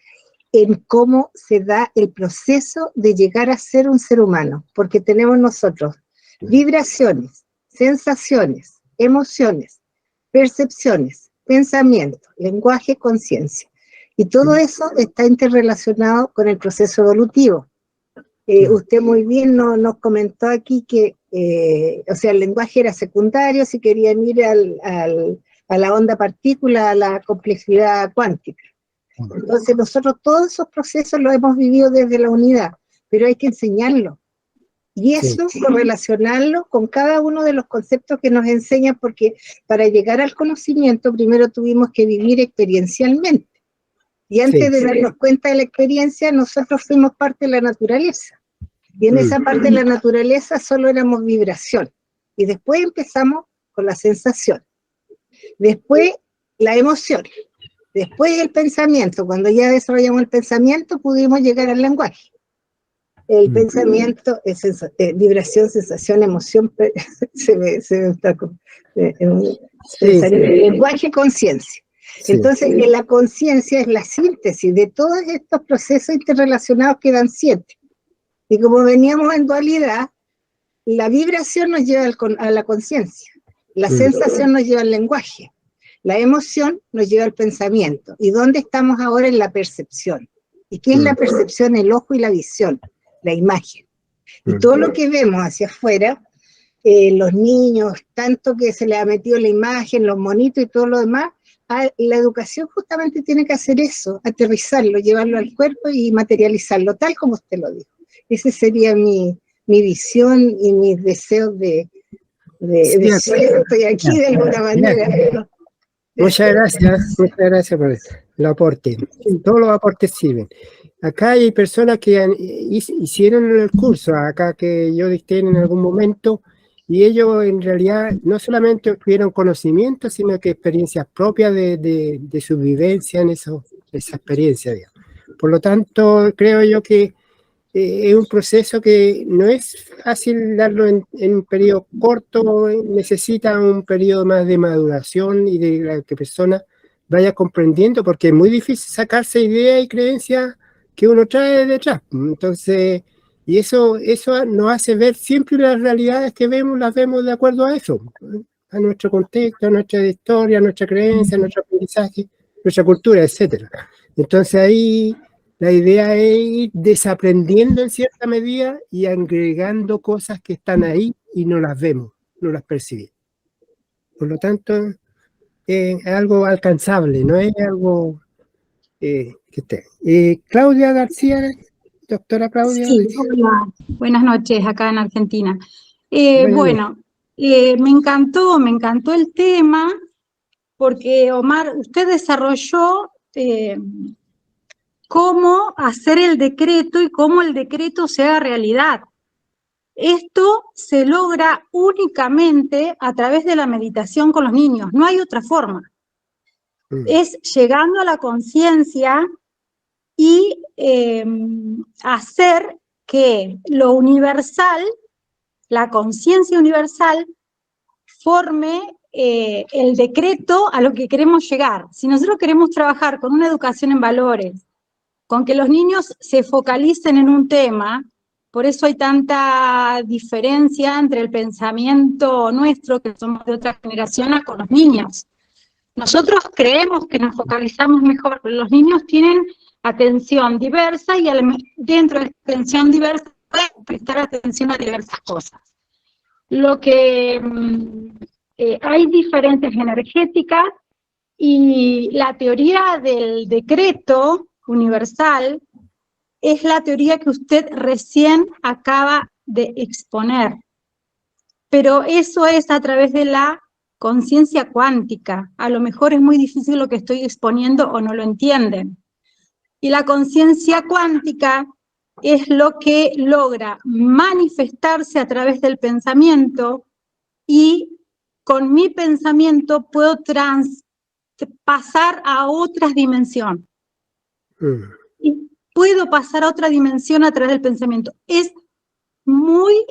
en cómo se da el proceso de llegar a ser un ser humano, porque tenemos nosotros vibraciones, sensaciones, emociones, percepciones, pensamiento, lenguaje, conciencia. Y todo eso está interrelacionado con el proceso evolutivo. Usted muy bien nos comentó aquí que, o sea, el lenguaje era secundario si querían ir a la onda partícula, a la complejidad cuántica. Entonces nosotros todos esos procesos los hemos vivido desde la unidad, pero hay que enseñarlo. Y eso correlacionarlo con cada uno de los conceptos que nos enseñan, porque para llegar al conocimiento primero tuvimos que vivir experiencialmente. Y antes de darnos cuenta de la experiencia, nosotros fuimos parte de la naturaleza. Y en esa parte de la naturaleza solo éramos vibración. Y después empezamos con la sensación. Después la emoción. Después el pensamiento. Cuando ya desarrollamos el pensamiento, pudimos llegar al lenguaje. El pensamiento es vibración, sensación, emoción, el lenguaje, conciencia. Entonces, la conciencia es la síntesis de todos estos procesos interrelacionados que dan 7. Y como veníamos en dualidad, la vibración nos lleva a la conciencia, la sensación nos lleva al lenguaje, la emoción nos lleva al pensamiento. ¿Y dónde estamos ahora? En la percepción. ¿Y qué es la percepción? El ojo y la visión, la imagen. Y todo lo que vemos hacia afuera, los niños, tanto que se les ha metido la imagen, los monitos y todo lo demás, la educación justamente tiene que hacer eso, aterrizarlo, llevarlo al cuerpo y materializarlo, tal como usted lo dijo. Esa sería mi visión y mis deseos de estoy aquí de alguna manera. Muchas gracias por el aporte. Todos los aportes sirven. Acá hay personas que hicieron el curso, acá que yo dicté en algún momento, y ellos en realidad no solamente tuvieron conocimiento, sino que experiencias propias de su vivencia en esa experiencia, digamos. Por lo tanto, creo yo que es un proceso que no es fácil darlo en un periodo corto, necesita un periodo más de maduración y de la que la persona vaya comprendiendo, porque es muy difícil sacarse ideas y creencias que uno trae detrás. Entonces, y eso nos hace ver siempre las realidades que vemos, las vemos de acuerdo a eso, a nuestro contexto, a nuestra historia, a nuestra creencia, a nuestro aprendizaje, nuestra cultura, etc. Entonces ahí la idea es ir desaprendiendo en cierta medida y agregando cosas que están ahí y no las vemos, no las percibimos. Por lo tanto, es algo alcanzable, no es algo que esté. Claudia García, doctora Claudia. Sí, hola. Buenas noches acá en Argentina. Bueno, me encantó el tema, porque Omar, usted desarrolló cómo hacer el decreto y cómo el decreto se haga realidad. Esto se logra únicamente a través de la meditación con los niños, no hay otra forma. Es llegando a la conciencia y hacer que lo universal, la conciencia universal, forme el decreto a lo que queremos llegar. Si nosotros queremos trabajar con una educación en valores, con que los niños se focalicen en un tema, por eso hay tanta diferencia entre el pensamiento nuestro, que somos de otra generación, con los niños. Nosotros creemos que nos focalizamos mejor, pero los niños tienen atención diversa y dentro de la atención diversa pueden prestar atención a diversas cosas. lo que hay diferencias energéticas y la teoría del decreto universal es la teoría que usted recién acaba de exponer. Pero eso es a través de la conciencia cuántica. A lo mejor es muy difícil lo que estoy exponiendo o no lo entienden. Y la conciencia cuántica es lo que logra manifestarse a través del pensamiento, y con mi pensamiento puedo pasar a otra dimensión. Y puedo pasar a otra dimensión a través del pensamiento. Es muy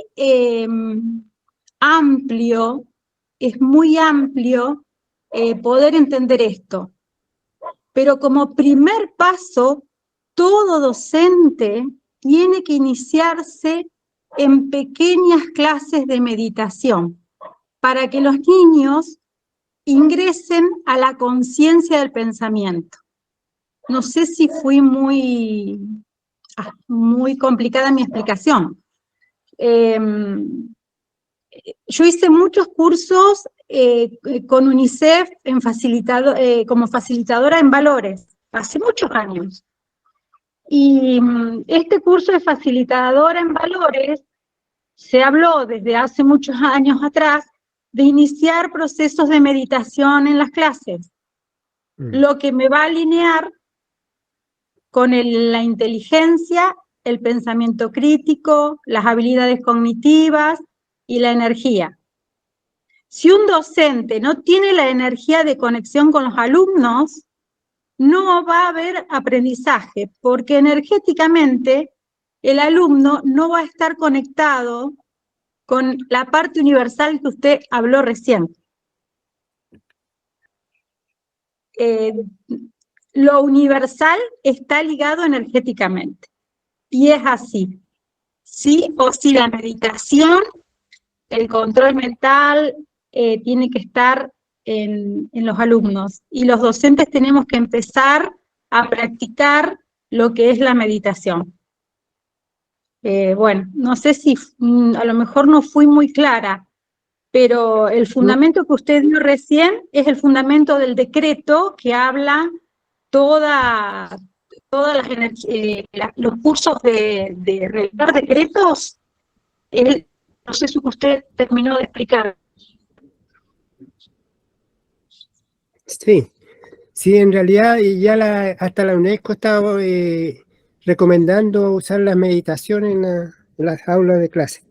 amplio, poder entender esto. Pero como primer paso, todo docente tiene que iniciarse en pequeñas clases de meditación para que los niños ingresen a la conciencia del pensamiento. No sé si fui muy complicada mi explicación. Yo hice muchos cursos con UNICEF como facilitadora en valores, hace muchos años. Y este curso de facilitadora en valores se habló desde hace muchos años atrás de iniciar procesos de meditación en las clases, lo que me va a alinear con la inteligencia, el pensamiento crítico, las habilidades cognitivas y la energía. Si un docente no tiene la energía de conexión con los alumnos, no va a haber aprendizaje, porque energéticamente el alumno no va a estar conectado con la parte universal que usted habló recién. Lo universal está ligado energéticamente, y es así. Sí o sí, la meditación, el control mental, tiene que estar en los alumnos, y los docentes tenemos que empezar a practicar lo que es la meditación. Bueno, no sé si a lo mejor no fui muy clara, pero el fundamento que usted dio recién es el fundamento del decreto que habla todas los cursos de realizar decretos, el proceso que usted terminó de explicar. Sí, en realidad ya hasta la UNESCO estaba recomendando usar las meditaciones en las aulas de clase.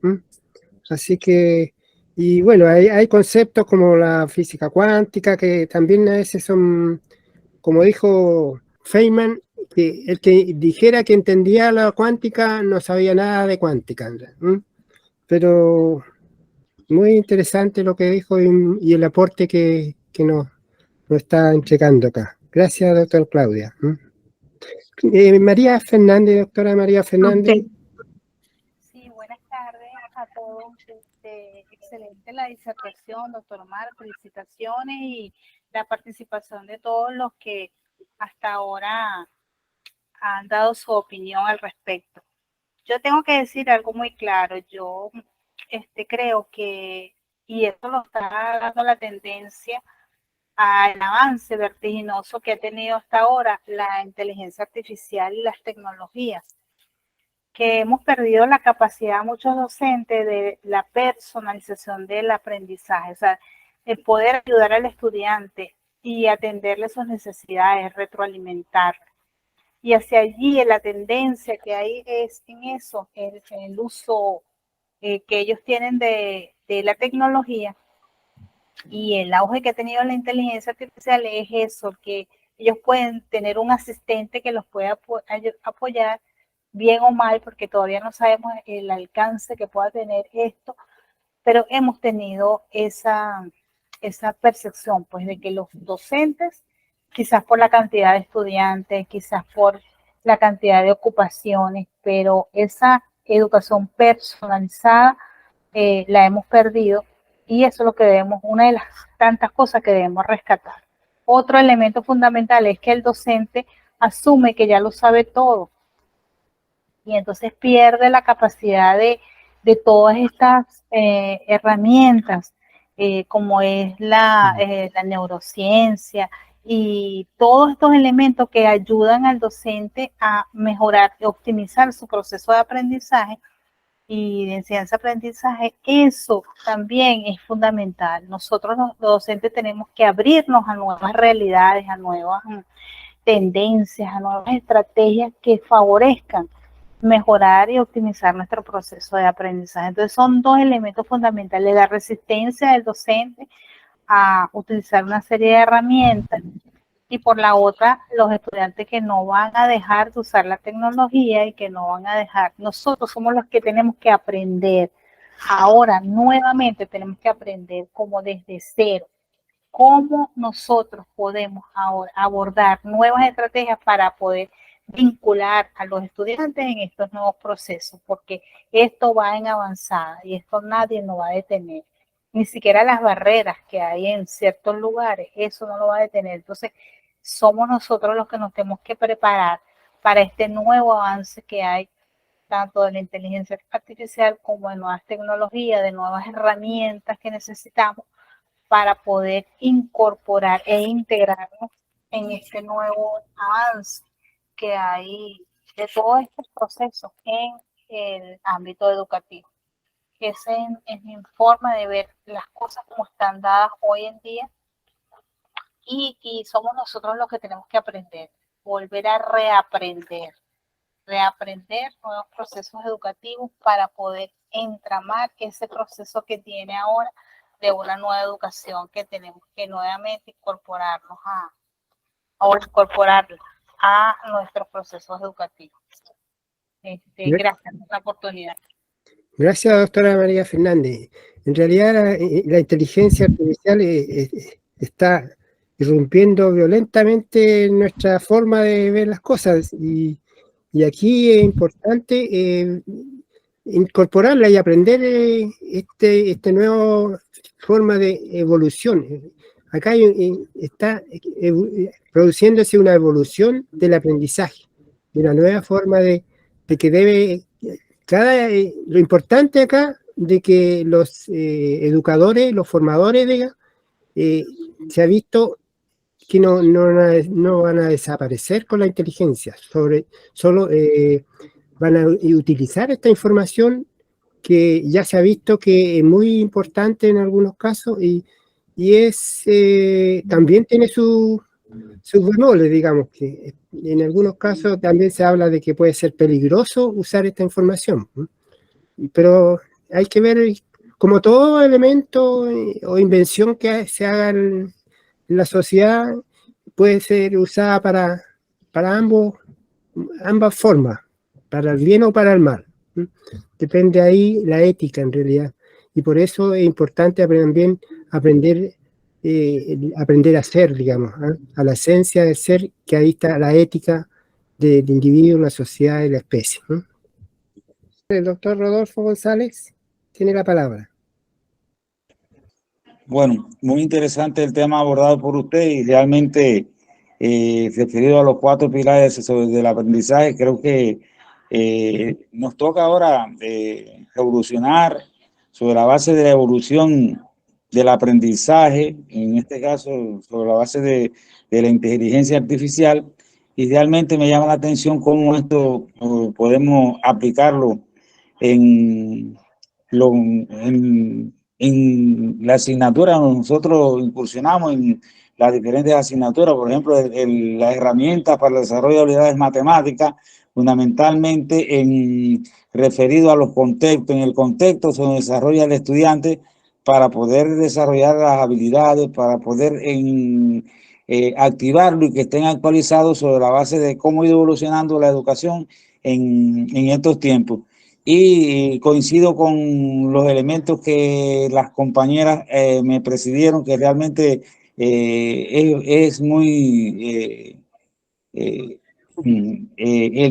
Así que, y bueno, hay conceptos como la física cuántica que también a veces son, como dijo Feynman, que el que dijera que entendía la cuántica no sabía nada de cuántica. Pero muy interesante lo que dijo y el aporte que nos está entregando acá. Gracias, doctor Claudia. María Fernández, doctora María Fernández. Sí, buenas tardes a todos. Excelente la disertación, doctor Omar, felicitaciones, y la participación de todos los que hasta ahora han dado su opinión al respecto. Yo tengo que decir algo muy claro. Yo creo que, y esto lo está dando la tendencia al avance vertiginoso que ha tenido hasta ahora la inteligencia artificial y las tecnologías, que hemos perdido la capacidad, muchos docentes, de la personalización del aprendizaje, o sea, el poder ayudar al estudiante y atenderle sus necesidades, retroalimentar. Y hacia allí la tendencia que hay es en eso, el uso que ellos tienen de la tecnología, y el auge que ha tenido la inteligencia artificial es eso, que ellos pueden tener un asistente que los pueda apoyar, bien o mal, porque todavía no sabemos el alcance que pueda tener esto, pero hemos tenido esa percepción, pues, de que los docentes, quizás por la cantidad de estudiantes, quizás por la cantidad de ocupaciones, pero esa educación personalizada la hemos perdido, y eso es lo que debemos, una de las tantas cosas que debemos rescatar. Otro elemento fundamental es que el docente asume que ya lo sabe todo, y entonces pierde la capacidad de de todas estas herramientas, como es la neurociencia y todos estos elementos que ayudan al docente a mejorar y optimizar su proceso de aprendizaje y de enseñanza-aprendizaje, eso también es fundamental. Nosotros los docentes tenemos que abrirnos a nuevas realidades, a nuevas tendencias, a nuevas estrategias que favorezcan mejorar y optimizar nuestro proceso de aprendizaje. Entonces son dos elementos fundamentales: la resistencia del docente a utilizar una serie de herramientas, y por la otra, los estudiantes que no van a dejar de usar la tecnología y que no van a dejar. Nosotros somos los que tenemos que aprender. Ahora, nuevamente, tenemos que aprender como desde cero. Cómo nosotros podemos ahora abordar nuevas estrategias para poder vincular a los estudiantes en estos nuevos procesos, porque esto va en avanzada y esto nadie nos va a detener. Ni siquiera las barreras que hay en ciertos lugares, eso no lo va a detener. Entonces, somos nosotros los que nos tenemos que preparar para este nuevo avance que hay, tanto de la inteligencia artificial como de nuevas tecnologías, de nuevas herramientas que necesitamos para poder incorporar e integrarnos en este nuevo avance que hay de todos estos procesos en el ámbito educativo. Esa es mi forma de ver las cosas como están dadas hoy en día, y somos nosotros los que tenemos que aprender, volver a reaprender nuevos procesos educativos para poder entramar ese proceso que tiene ahora de una nueva educación que tenemos que nuevamente incorporarla a nuestros procesos educativos. Gracias por la oportunidad. Gracias, doctora María Fernández. En realidad, la inteligencia artificial está irrumpiendo violentamente en nuestra forma de ver las cosas, y aquí es importante incorporarla y aprender esta nueva forma de evolución. Acá está produciéndose una evolución del aprendizaje, de una nueva forma de que debe... lo importante acá de que los educadores, los formadores, se ha visto que no van a desaparecer con la inteligencia, solo van a utilizar esta información que ya se ha visto que es muy importante en algunos casos, y también tiene sus bemoles, digamos, que en algunos casos también se habla de que puede ser peligroso usar esta información, pero hay que ver, como todo elemento o invención que se haga en la sociedad, puede ser usada para ambas formas, para el bien o para el mal. Depende ahí la ética, en realidad, y por eso es importante también aprender a ser, digamos, a la esencia del ser, que ahí está la ética del individuo, la sociedad y la especie. El doctor Rodolfo González tiene la palabra. Bueno, muy interesante el tema abordado por usted, y realmente referido a los 4 pilares del aprendizaje, creo que nos toca ahora revolucionar sobre la base de la evolución del aprendizaje, en este caso sobre la base de la inteligencia artificial, y realmente me llama la atención cómo esto podemos aplicarlo en la asignatura. Nosotros incursionamos en las diferentes asignaturas, por ejemplo, las herramientas para el desarrollo de habilidades matemáticas, fundamentalmente referido a los contextos. En el contexto se desarrolla el estudiante para poder desarrollar las habilidades, para poder activarlo y que estén actualizados sobre la base de cómo ha ido evolucionando la educación en estos tiempos. Y coincido con los elementos que las compañeras me presidieron, que realmente es muy... el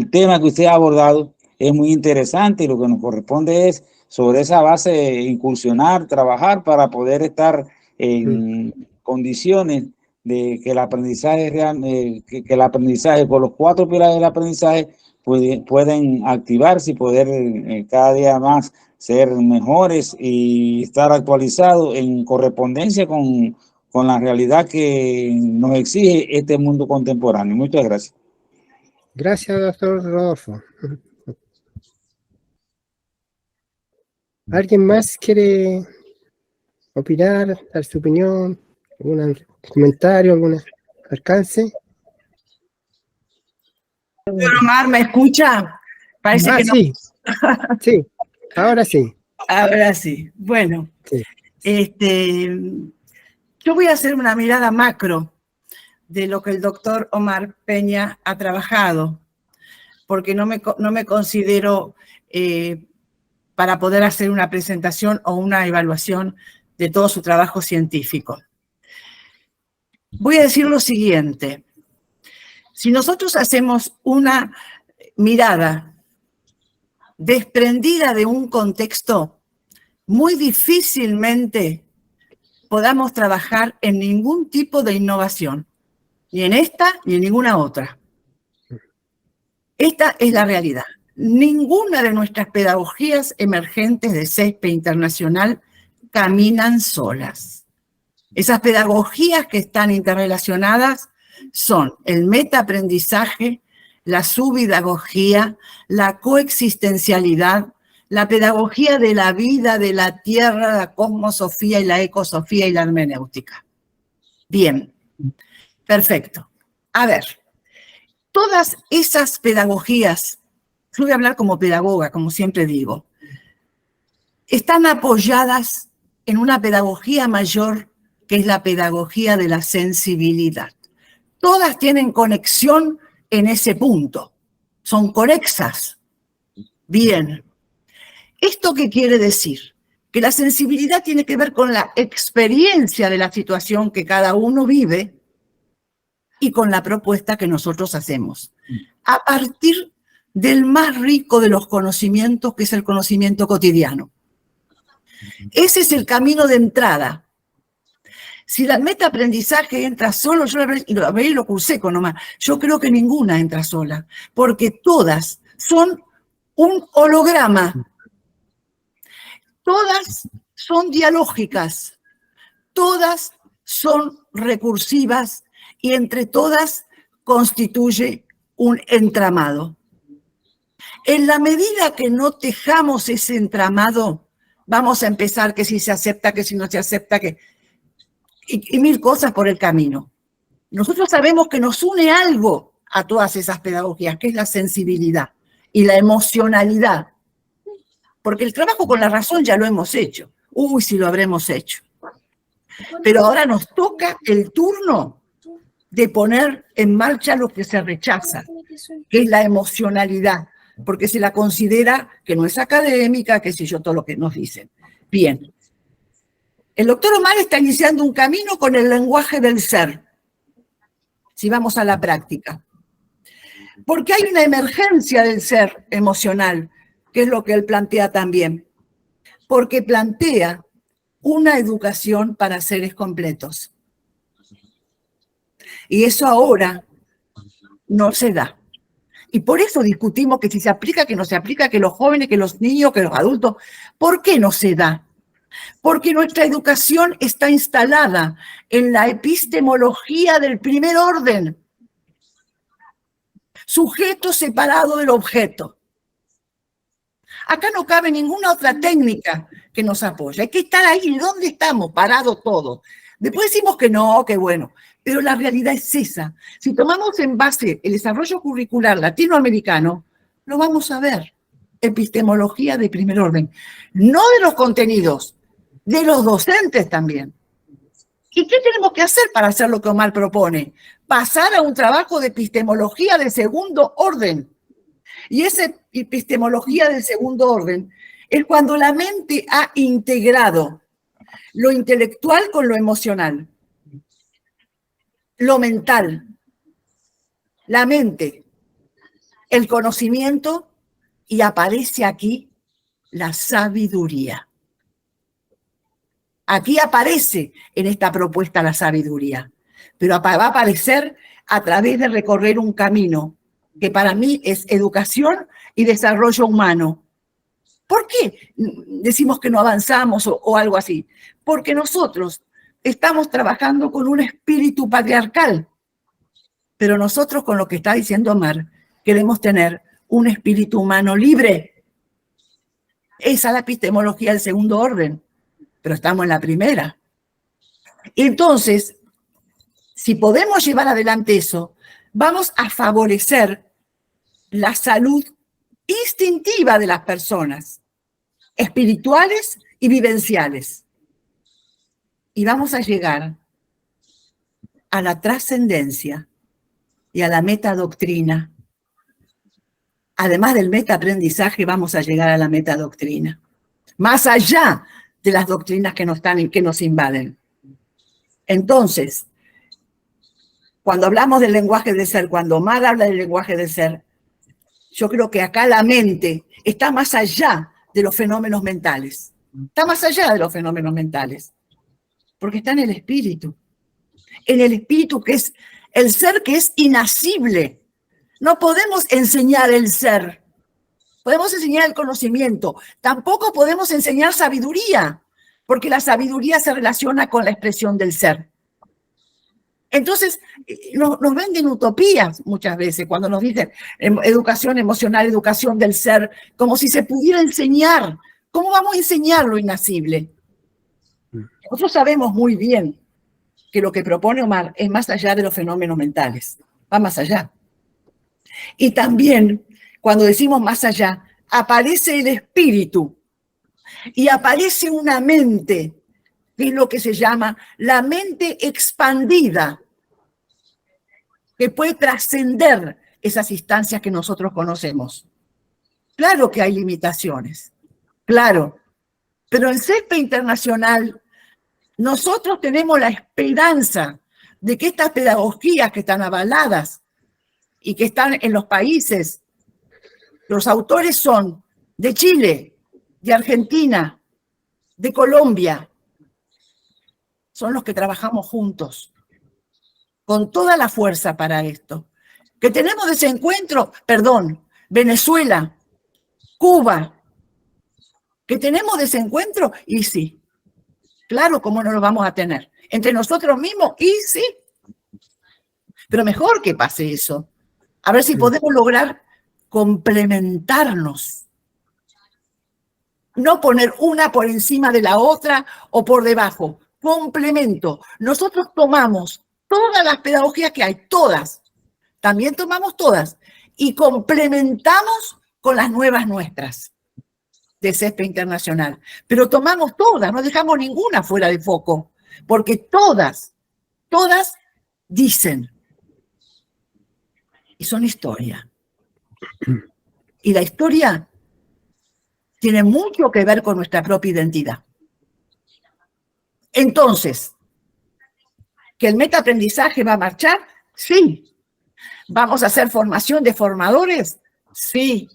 tema que usted ha abordado es muy interesante, y lo que nos corresponde es sobre esa base incursionar, trabajar para poder estar en condiciones de que el aprendizaje que el aprendizaje, por los 4 pilares del aprendizaje, pueden activarse y poder cada día más ser mejores y estar actualizados en correspondencia con la realidad que nos exige este mundo contemporáneo. Muchas gracias. Gracias, doctor Rodolfo. ¿Alguien más quiere opinar, dar su opinión, algún comentario, algún alcance? Doctor Omar, ¿me escucha? Parece que no. Sí, sí, ahora sí. Ahora sí. Bueno, Sí. Yo voy a hacer una mirada macro de lo que el doctor Omar Peña ha trabajado, porque no me considero para poder hacer una presentación o una evaluación de todo su trabajo científico. Voy a decir lo siguiente. Si nosotros hacemos una mirada desprendida de un contexto, muy difícilmente podamos trabajar en ningún tipo de innovación, ni en esta ni en ninguna otra. Esta es la realidad. Ninguna de nuestras pedagogías emergentes de CESPE Internacional caminan solas. Esas pedagogías que están interrelacionadas son el metaaprendizaje, la subpedagogía, la coexistencialidad, la pedagogía de la vida, de la tierra, la cosmosofía y la ecosofía y la hermenéutica. Bien, perfecto. A ver, todas esas pedagogías, yo voy a hablar como pedagoga, como siempre digo, están apoyadas en una pedagogía mayor que es la pedagogía de la sensibilidad. Todas tienen conexión en ese punto, son conexas. Bien. ¿Esto qué quiere decir? Que la sensibilidad tiene que ver con la experiencia de la situación que cada uno vive y con la propuesta que nosotros hacemos. A partir del más rico de los conocimientos, que es el conocimiento cotidiano. Ese es el camino de entrada. Si la metaaprendizaje entra solo, yo lo cursé con nomás, yo creo que ninguna entra sola, porque todas son un holograma. Todas son dialógicas, todas son recursivas y entre todas constituye un entramado. En la medida que no tejamos ese entramado, vamos a empezar que si se acepta, que si no se acepta, y mil cosas por el camino. Nosotros sabemos que nos une algo a todas esas pedagogías, que es la sensibilidad y la emocionalidad. Porque el trabajo con la razón ya lo hemos hecho. Uy, si lo habremos hecho. Pero ahora nos toca el turno de poner en marcha lo que se rechaza, que es la emocionalidad, porque se la considera que no es académica, que sé yo, todo lo que nos dicen. Bien. El doctor Omar está iniciando un camino con el lenguaje del ser, si vamos a la práctica. Porque hay una emergencia del ser emocional, que es lo que él plantea también, porque plantea una educación para seres completos. Y eso ahora no se da. Y por eso discutimos que si se aplica, que no se aplica, que los jóvenes, que los niños, que los adultos. ¿Por qué no se da? Porque nuestra educación está instalada en la epistemología del primer orden. Sujeto separado del objeto. Acá no cabe ninguna otra técnica que nos apoye. Hay que estar ahí. ¿Dónde estamos? Parados todos. Después decimos que no, que bueno. Pero la realidad es esa. Si tomamos en base el desarrollo curricular latinoamericano, lo vamos a ver. Epistemología de primer orden. No de los contenidos, de los docentes también. ¿Y qué tenemos que hacer para hacer lo que Omar propone? Pasar a un trabajo de epistemología de segundo orden. Y esa epistemología del segundo orden es cuando la mente ha integrado lo intelectual con lo emocional, lo mental, la mente, el conocimiento, y aparece aquí la sabiduría. Aquí aparece en esta propuesta la sabiduría, pero va a aparecer a través de recorrer un camino que para mí es educación y desarrollo humano. ¿Por qué decimos que no avanzamos o algo así? Porque nosotros estamos trabajando con un espíritu patriarcal, pero nosotros, con lo que está diciendo Omar, queremos tener un espíritu humano libre. Esa es la epistemología del segundo orden, pero estamos en la primera. Entonces, si podemos llevar adelante eso, vamos a favorecer la salud instintiva de las personas, espirituales y vivenciales. Y vamos a llegar a la trascendencia y a la metadoctrina. Además del metaaprendizaje, vamos a llegar a la metadoctrina, más allá de las doctrinas que nos invaden. Entonces, cuando hablamos del lenguaje del ser, cuando Omar habla del lenguaje del ser, yo creo que acá la mente está más allá de los fenómenos mentales. Está más allá de los fenómenos mentales, porque está en el espíritu que es el ser, que es inacible. No podemos enseñar el ser, podemos enseñar el conocimiento, tampoco podemos enseñar sabiduría, porque la sabiduría se relaciona con la expresión del ser. Entonces, nos venden utopías muchas veces cuando nos dicen educación emocional, educación del ser, como si se pudiera enseñar. ¿Cómo vamos a enseñar lo inacible? Nosotros sabemos muy bien que lo que propone Omar es más allá de los fenómenos mentales, va más allá. Y también, cuando decimos más allá, aparece el espíritu y aparece una mente, que es lo que se llama la mente expandida, que puede trascender esas instancias que nosotros conocemos. Claro que hay limitaciones, claro, pero en CESPE Internacional nosotros tenemos la esperanza de que estas pedagogías que están avaladas y que están en los países, los autores son de Chile, de Argentina, de Colombia, son los que trabajamos juntos, con toda la fuerza para esto. Que tenemos desencuentro, Venezuela, Cuba, que tenemos desencuentro, y sí, claro, ¿cómo no lo vamos a tener? Entre nosotros mismos, y sí. Pero mejor que pase eso. A ver si podemos lograr complementarnos. No poner una por encima de la otra o por debajo. Complemento. Nosotros tomamos todas las pedagogías que hay, todas. También tomamos todas. Y complementamos con las nuevas nuestras de CESPE Internacional. Pero tomamos todas, no dejamos ninguna fuera de foco. Porque todas dicen. Y son historia. Y la historia tiene mucho que ver con nuestra propia identidad. Entonces, ¿que el metaaprendizaje va a marchar? Sí. ¿Vamos a hacer formación de formadores? Sí.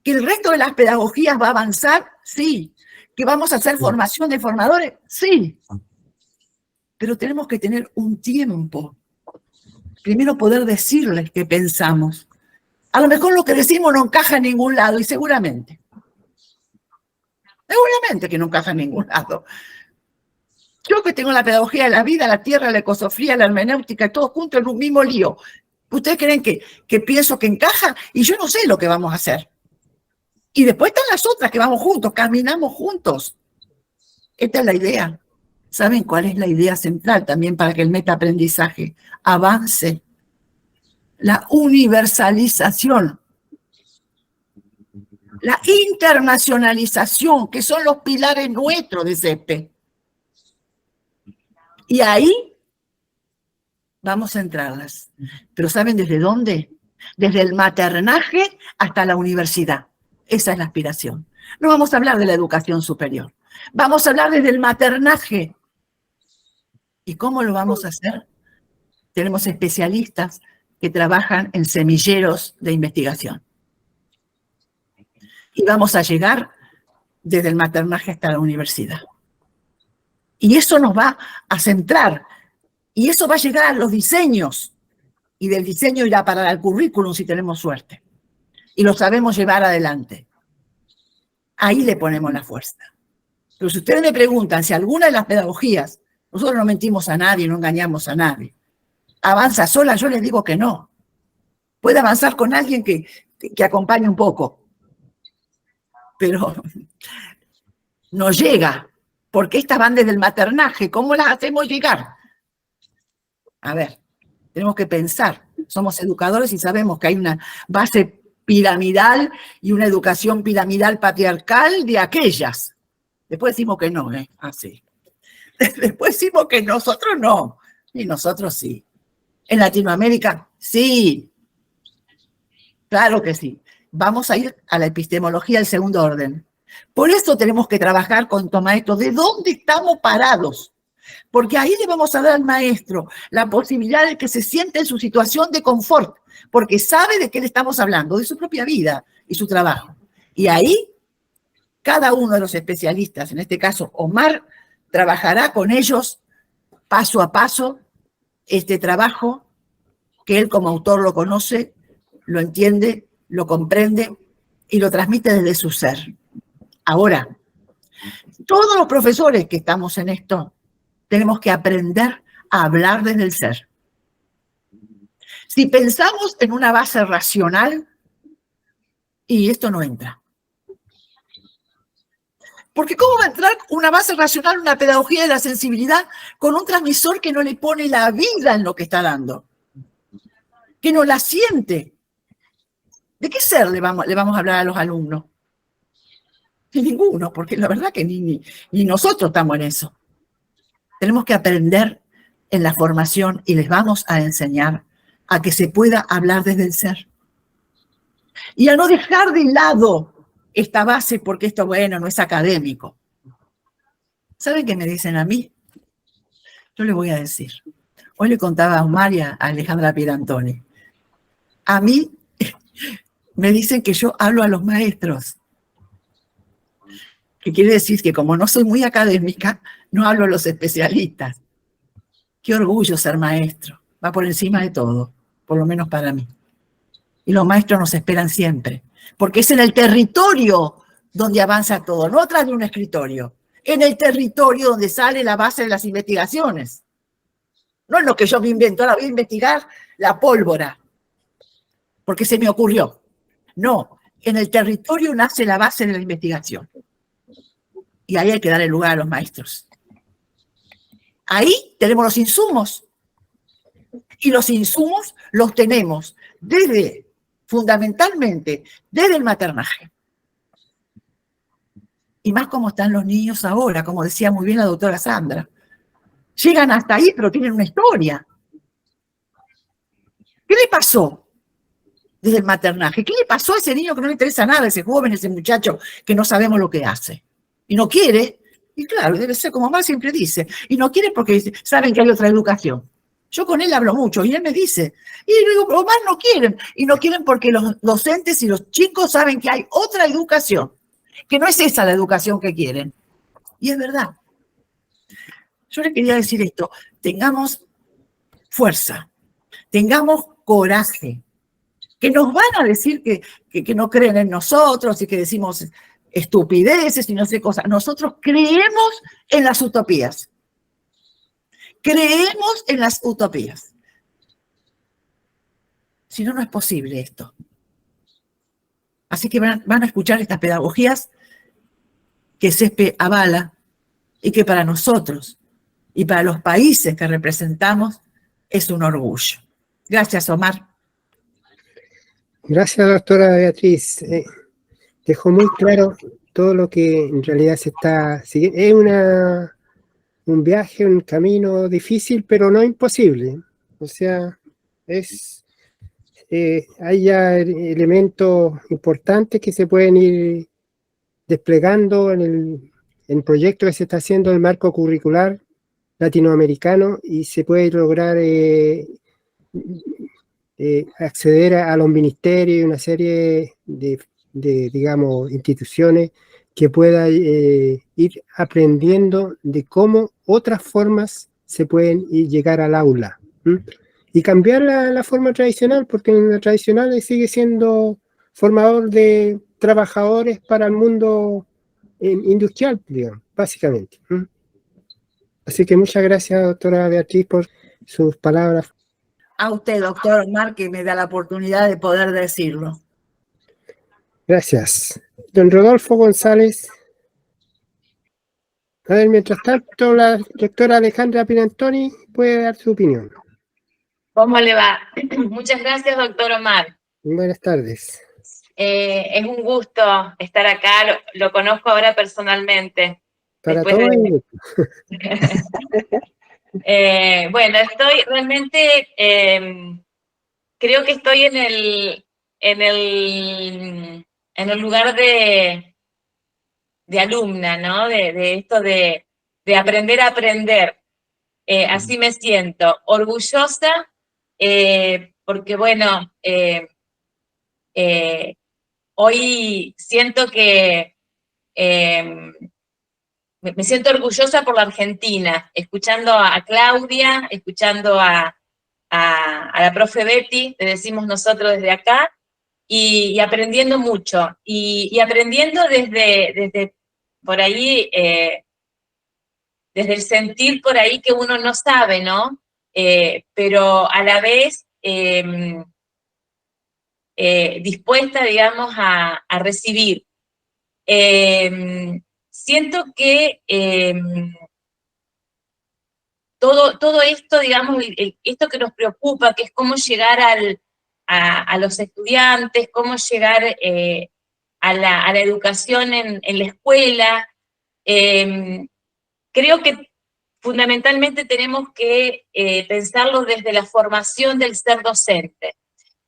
¿Que el resto de las pedagogías va a avanzar? Sí. ¿Que vamos a hacer formación de formadores? Sí. Pero tenemos que tener un tiempo. Primero poder decirles qué pensamos. A lo mejor lo que decimos no encaja en ningún lado, y seguramente que no encaja en ningún lado. Yo que tengo la pedagogía de la vida, la tierra, la ecosofía, la hermenéutica, todo junto en un mismo lío. ¿Ustedes creen que pienso que encaja? Y yo no sé lo que vamos a hacer. Y después están las otras que vamos juntos, caminamos juntos. Esta es la idea. ¿Saben cuál es la idea central también para que el metaaprendizaje avance? La universalización, la internacionalización, que son los pilares nuestros de CESPE. Y ahí vamos a entrarlas. Pero ¿saben desde dónde? Desde el maternaje hasta la universidad. Esa es la aspiración. No vamos a hablar de la educación superior. Vamos a hablar desde el maternaje. ¿Y cómo lo vamos a hacer? Tenemos especialistas que trabajan en semilleros de investigación. Y vamos a llegar desde el maternaje hasta la universidad. Y eso nos va a centrar. Y eso va a llegar a los diseños. y del diseño irá para el currículum si tenemos suerte. Y lo sabemos llevar adelante. Ahí le ponemos la fuerza. Pero si ustedes me preguntan si alguna de las pedagogías, nosotros no mentimos a nadie, no engañamos a nadie, avanza sola, yo les digo que no. Puede avanzar con alguien que acompañe un poco, pero no llega, porque estas van desde el maternaje. ¿Cómo las hacemos llegar? A ver, tenemos que pensar. Somos educadores y sabemos que hay una base piramidal y una educación piramidal patriarcal de aquellas. Después decimos que no, así. Después decimos que nosotros no, y nosotros sí. En Latinoamérica, sí. Claro que sí. Vamos a ir a la epistemología del segundo orden. Por eso tenemos que trabajar con estos maestros. ¿De dónde estamos parados? Porque ahí le vamos a dar al maestro la posibilidad de que se sienta en su situación de confort, porque sabe de qué le estamos hablando, de su propia vida y su trabajo. Y ahí, cada uno de los especialistas, en este caso Omar, trabajará con ellos paso a paso este trabajo que él como autor lo conoce, lo entiende, lo comprende y lo transmite desde su ser. Ahora, todos los profesores que estamos en esto tenemos que aprender a hablar desde el ser. Si pensamos en una base racional, y esto no entra. Porque ¿cómo va a entrar una base racional, una pedagogía de la sensibilidad con un transmisor que no le pone la vida en lo que está dando? Que no la siente. ¿De qué ser le vamos a hablar a los alumnos? De ninguno, porque la verdad que ni nosotros estamos en eso. Tenemos que aprender en la formación y les vamos a enseñar a que se pueda hablar desde el ser. Y a no dejar de lado esta base porque esto, bueno, no es académico. ¿Saben qué me dicen a mí? Yo les voy a decir. Hoy le contaba a Omar y a Alejandra Pierantoni. A mí me dicen que yo hablo a los maestros. Que quiere decir que como no soy muy académica, no hablo a los especialistas. Qué orgullo ser maestro. Va por encima de todo, por lo menos para mí. Y los maestros nos esperan siempre, porque es en el territorio donde avanza todo, no atrás de un escritorio. En el territorio donde sale la base de las investigaciones. No es lo que yo me invento, ahora voy a investigar la pólvora, porque se me ocurrió. No, en el territorio nace la base de la investigación. Y ahí hay que darle lugar a los maestros. Ahí tenemos los insumos. Y los insumos los tenemos fundamentalmente, desde el maternaje. Y más como están los niños ahora, como decía muy bien la doctora Sandra. Llegan hasta ahí, pero tienen una historia. ¿Qué le pasó desde el maternaje? ¿Qué le pasó a ese niño que no le interesa nada, ese joven, ese muchacho que no sabemos lo que hace? Y no quiere, y claro, debe ser como Omar siempre dice, y no quiere porque saben que hay otra educación. Yo con él hablo mucho y él me dice, y le digo, Omar, no quieren. Y no quieren porque los docentes y los chicos saben que hay otra educación, que no es esa la educación que quieren. Y es verdad. Yo les quería decir esto, tengamos fuerza, tengamos coraje, que nos van a decir que no creen en nosotros y que decimos estupideces y no sé cosas. Nosotros creemos en las utopías. Creemos en las utopías. Si no, no es posible esto. Así que van a escuchar estas pedagogías que CESPE avala y que para nosotros y para los países que representamos es un orgullo. Gracias, Omar. Gracias, doctora Beatriz. Dejó muy claro todo lo que en realidad se está siguiendo. Es un viaje, un camino difícil, pero no imposible. O sea, hay ya elementos importantes que se pueden ir desplegando en el proyecto que se está haciendo, el marco curricular latinoamericano, y se puede lograr acceder a los ministerios y una serie de digamos, instituciones que puedan ir aprendiendo de cómo otras formas se pueden llegar al aula. y cambiar la forma tradicional, porque en la tradicional sigue siendo formador de trabajadores para el mundo industrial, digamos, básicamente. Así que muchas gracias, doctora Beatriz, por sus palabras. A usted, doctor Omar, que me da la oportunidad de poder decirlo. Gracias. Don Rodolfo González. A ver, mientras tanto, la doctora Alejandra Pinantoni puede dar su opinión. ¿Cómo le va? Muchas gracias, doctor Omar. Buenas tardes. Es un gusto estar acá, lo conozco ahora personalmente. Para Después todos. Bueno, estoy realmente, creo que estoy en el lugar de alumna, ¿no? De esto de aprender a aprender. Así me siento, orgullosa, porque bueno, hoy siento que me siento orgullosa por la Argentina, escuchando a Claudia, escuchando a la profe Betty, le decimos nosotros desde acá, y aprendiendo mucho, y aprendiendo desde por ahí, desde el sentir por ahí que uno no sabe, ¿no? Pero a la vez dispuesta, digamos, a recibir. Siento que todo esto, digamos, esto que nos preocupa, que es cómo llegar a los estudiantes, cómo llegar a la educación en la escuela, creo que fundamentalmente tenemos que pensarlo desde la formación del ser docente.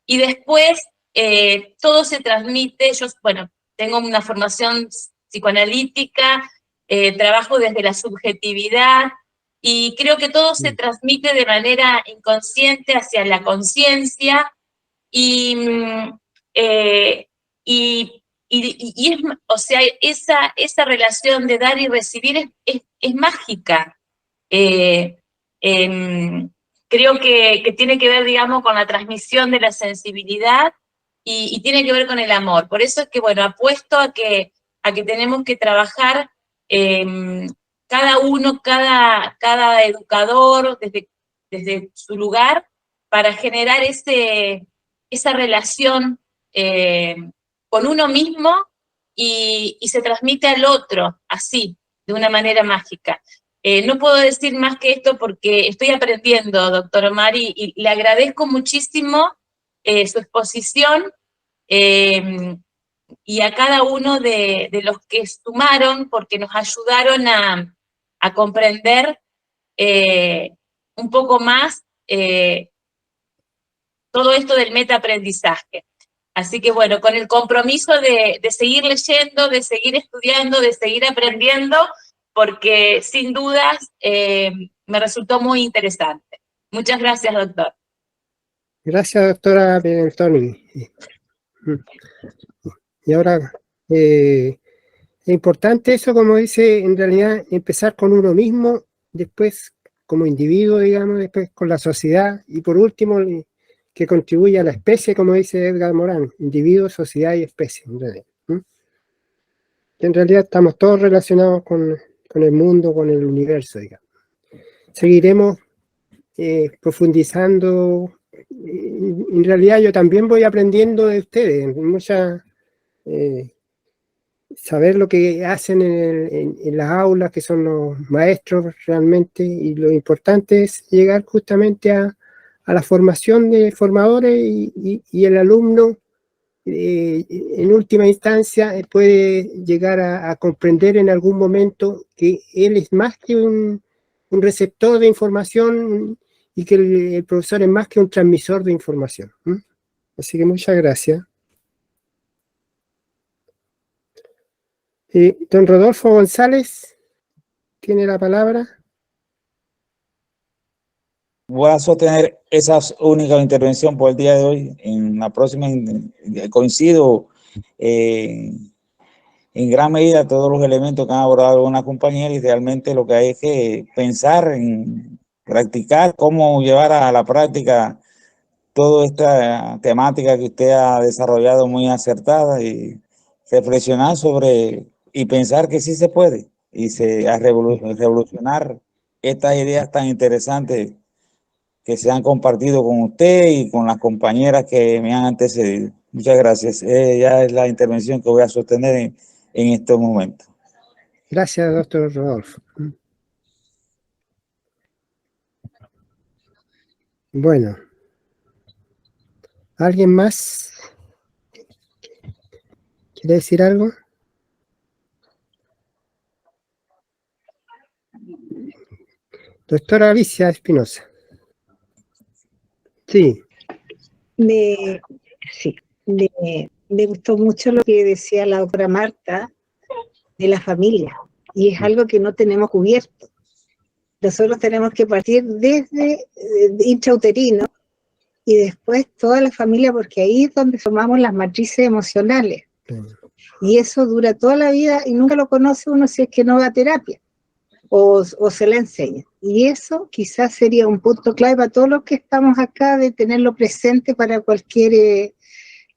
Y después todo se transmite, yo, bueno, tengo una formación psicoanalítica, trabajo desde la subjetividad, y creo que todo se transmite de manera inconsciente hacia la conciencia, y es, o sea, esa relación de dar y recibir es mágica. Creo que tiene que ver, digamos, con la transmisión de la sensibilidad y tiene que ver con el amor. Por eso es que, bueno, apuesto a que tenemos que trabajar cada uno, cada educador desde su lugar para generar esa relación con uno mismo y se transmite al otro, así, de una manera mágica. No puedo decir más que esto porque estoy aprendiendo, doctor Omar, y le agradezco muchísimo su exposición y a cada uno de los que sumaron porque nos ayudaron a comprender un poco más todo esto del metaaprendizaje. Así que bueno, con el compromiso de seguir leyendo, de seguir estudiando, de seguir aprendiendo, porque sin dudas me resultó muy interesante. Muchas gracias, doctor. Gracias, doctora Pinantoni. Y ahora, es importante eso, como dice, en realidad, empezar con uno mismo, después como individuo, digamos, después con la sociedad, y por último, que contribuya a la especie, como dice Edgar Morin, individuo, sociedad y especie, en realidad. En realidad estamos todos relacionados con el mundo, con el universo, digamos. Seguiremos profundizando. En realidad yo también voy aprendiendo de ustedes, saber lo que hacen en las aulas, que son los maestros realmente, y lo importante es llegar justamente a la formación de formadores y el alumno en última instancia puede llegar a comprender en algún momento que él es más que un receptor de información y que el profesor es más que un transmisor de información. Así que muchas gracias. Don Rodolfo González tiene la palabra. Voy a sostener esa única intervención por el día de hoy. En la próxima coincido en gran medida todos los elementos que han abordado una compañera, y realmente lo que hay es que pensar en practicar, cómo llevar a la práctica toda esta temática que usted ha desarrollado muy acertada y reflexionar sobre y pensar que sí se puede y revolucionar estas ideas tan interesantes que se han compartido con usted y con las compañeras que me han antecedido. Muchas gracias. Ya es la intervención que voy a sostener en estos momentos. Gracias, doctor Rodolfo. Bueno, ¿alguien más quiere decir algo? Doctora Alicia Espinosa. Sí. Sí, me gustó mucho lo que decía la doctora Marta de la familia, y es algo que no tenemos cubierto. Nosotros tenemos que partir desde intrauterino y después toda la familia, porque ahí es donde formamos las matrices emocionales. Y eso dura toda la vida y nunca lo conoce uno si es que no va a terapia o se la enseña. Y eso quizás sería un punto clave para todos los que estamos acá, de tenerlo presente para cualquier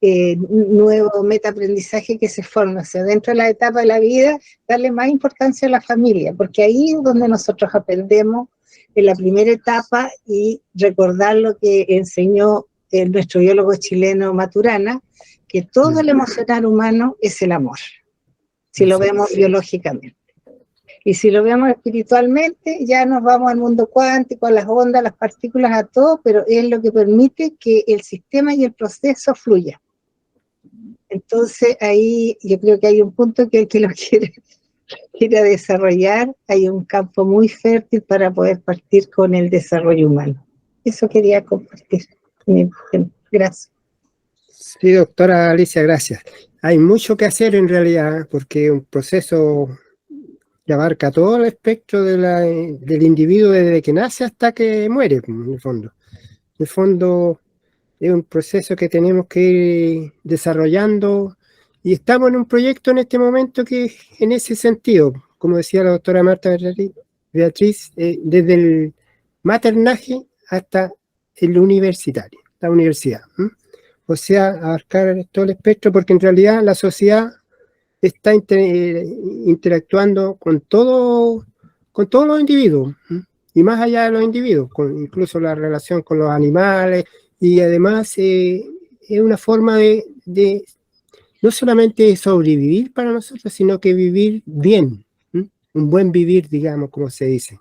nuevo metaaprendizaje que se forme. O sea, dentro de la etapa de la vida, darle más importancia a la familia, porque ahí es donde nosotros aprendemos en la primera etapa, y recordar lo que enseñó nuestro biólogo chileno Maturana, que todo el emocional humano es el amor, si lo vemos biológicamente. Y si lo vemos espiritualmente, ya nos vamos al mundo cuántico, a las ondas, las partículas, a todo, pero es lo que permite que el sistema y el proceso fluya. Entonces ahí yo creo que hay un punto que el que lo quiera desarrollar, hay un campo muy fértil para poder partir con el desarrollo humano. Eso quería compartir. Gracias. Sí, doctora Alicia, gracias. Hay mucho que hacer en realidad, porque un proceso que abarca todo el espectro del individuo desde que nace hasta que muere, en el fondo. En el fondo es un proceso que tenemos que ir desarrollando, y estamos en un proyecto en este momento que en ese sentido, como decía la doctora Marta Beatriz, desde el maternaje hasta el universitario, la universidad. O sea, abarcar todo el espectro, porque en realidad la sociedad está interactuando con todos los individuos, y más allá de los individuos, incluso la relación con los animales, y además es una forma de no solamente sobrevivir para nosotros, sino que vivir bien, un buen vivir, digamos, como se dice.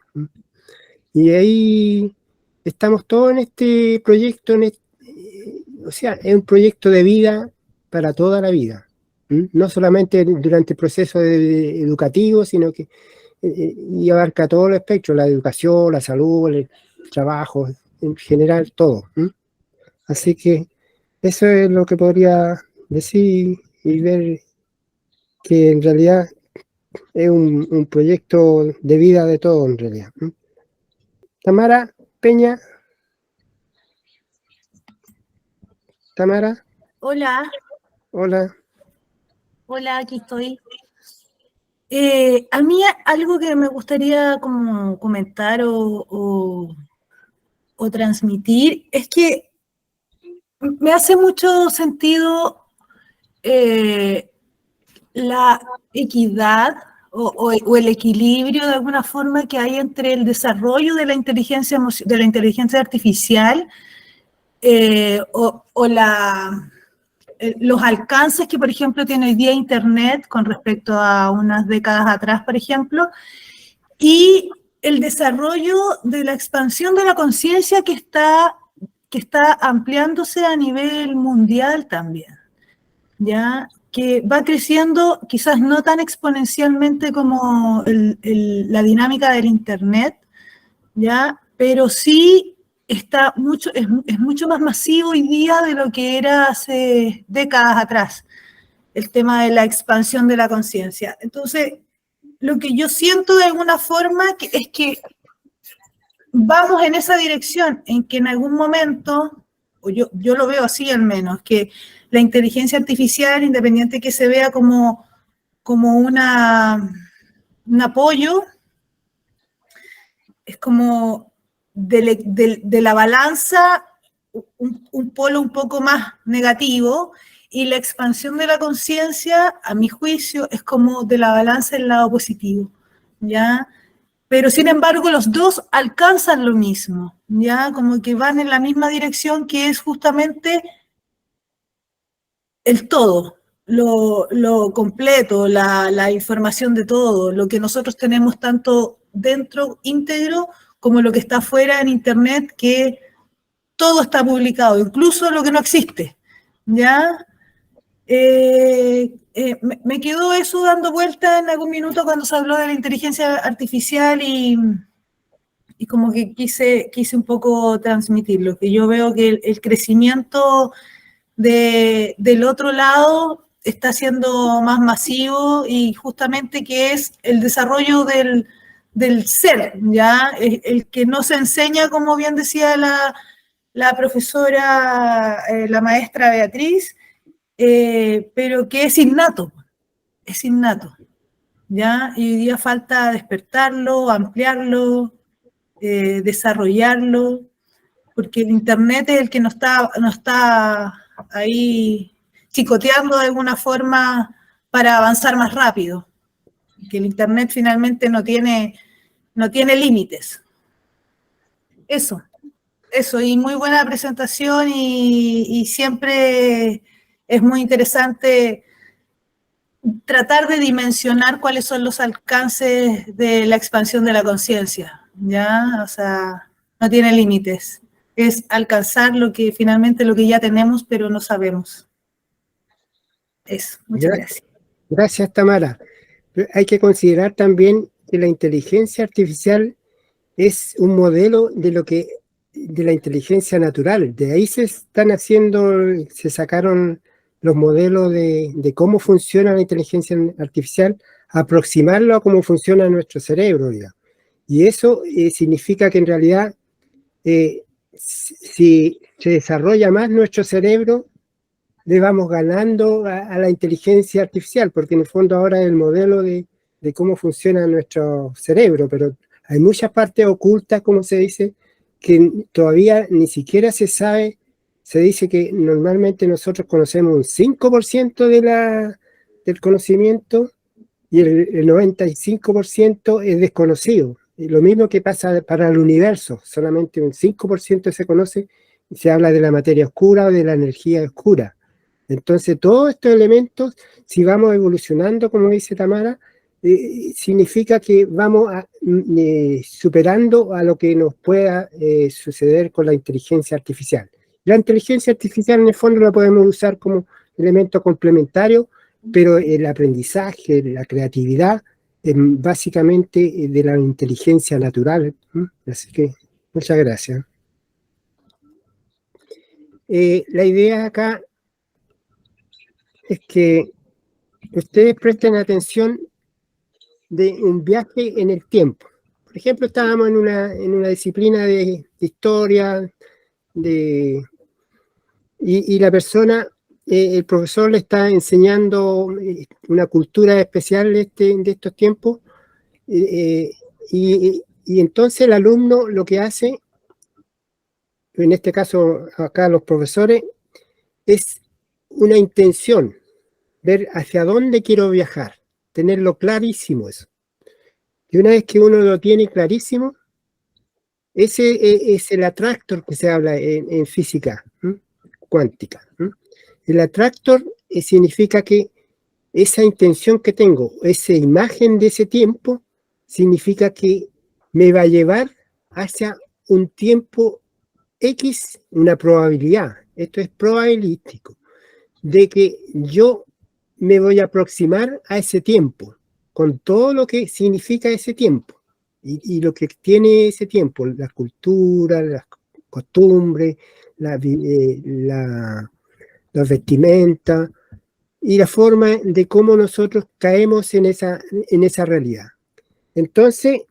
Y ahí estamos todos en este proyecto, o sea, es un proyecto de vida para toda la vida. No solamente durante el proceso educativo, sino que y abarca todo el espectro, la educación, la salud, el trabajo, en general todo. Así que eso es lo que podría decir, y ver que en realidad es un proyecto de vida de todo en realidad. Tamara Peña. Tamara. Hola. Hola. Hola, aquí estoy. A mí algo que me gustaría como comentar o transmitir es que me hace mucho sentido la equidad o el equilibrio de alguna forma que hay entre el desarrollo de la inteligencia artificial los alcances que, por ejemplo, tiene hoy día Internet con respecto a unas décadas atrás, por ejemplo, y el desarrollo de la expansión de la conciencia que está ampliándose a nivel mundial también, ¿ya? Que va creciendo quizás no tan exponencialmente como la dinámica del Internet, ¿ya? Pero sí es mucho más masivo hoy día de lo que era hace décadas atrás, el tema de la expansión de la conciencia. Entonces, lo que yo siento de alguna forma es que vamos en esa dirección, en que en algún momento, o yo lo veo así al menos, que la inteligencia artificial, independiente que se vea como un apoyo, es como de la balanza un polo un poco más negativo, y la expansión de la conciencia, a mi juicio, es como de la balanza el lado positivo, ¿ya? Pero sin embargo los dos alcanzan lo mismo, ¿ya? Como que van en la misma dirección, que es justamente el todo, lo completo, la información de todo, lo que nosotros tenemos tanto dentro, íntegro, como lo que está afuera en internet, que todo está publicado, incluso lo que no existe, ¿ya? Me quedó eso dando vuelta en algún minuto cuando se habló de la inteligencia artificial, y como que quise un poco transmitirlo, que yo veo que el crecimiento del otro lado está siendo más masivo, y justamente que es el desarrollo del ser, ¿ya? El que no se enseña, como bien decía la profesora, la maestra Beatriz, pero que es innato, ¿ya? Y hoy día falta despertarlo, ampliarlo, desarrollarlo, porque el internet es el que nos está ahí chicoteando de alguna forma para avanzar más rápido, que el internet finalmente no tiene límites. Eso, y muy buena presentación, y siempre es muy interesante tratar de dimensionar cuáles son los alcances de la expansión de la conciencia, ¿ya? O sea, no tiene límites. Es alcanzar finalmente lo que ya tenemos, pero no sabemos. Eso, muchas gracias. Gracias, Tamara. Pero hay que considerar también que la inteligencia artificial es un modelo de la inteligencia natural. De ahí se sacaron los modelos de cómo funciona la inteligencia artificial, aproximarlo a cómo funciona nuestro cerebro, digamos. Y eso significa que en realidad, si se desarrolla más nuestro cerebro, le vamos ganando a la inteligencia artificial, porque en el fondo ahora es el modelo de cómo funciona nuestro cerebro, pero hay muchas partes ocultas, como se dice, que todavía ni siquiera se sabe. Se dice que normalmente nosotros conocemos un 5% del conocimiento, y el 95% es desconocido. Y lo mismo que pasa para el universo, solamente un 5% se conoce, y se habla de la materia oscura o de la energía oscura. Entonces, todos estos elementos, si vamos evolucionando, como dice Tamara, significa que vamos superando a lo que nos pueda suceder con la inteligencia artificial. La inteligencia artificial, en el fondo, la podemos usar como elemento complementario, pero el aprendizaje, la creatividad, básicamente de la inteligencia natural. Así que, muchas gracias. La idea acá es que ustedes presten atención de un viaje en el tiempo. Por ejemplo, estábamos en una disciplina de historia, y la persona, el profesor le está enseñando una cultura especial de estos tiempos, y entonces el alumno lo que hace, en este caso acá los profesores, es una intención, ver hacia dónde quiero viajar, tenerlo clarísimo eso. Y una vez que uno lo tiene clarísimo, ese es el atractor que se habla en física cuántica. El atractor significa que esa intención que tengo, esa imagen de ese tiempo, significa que me va a llevar hacia un tiempo X, una probabilidad, esto es probabilístico, de que yo me voy a aproximar a ese tiempo, con todo lo que significa ese tiempo, y lo que tiene ese tiempo, la cultura, las costumbres, las vestimentas, y la forma de cómo nosotros caemos en esa realidad. Entonces,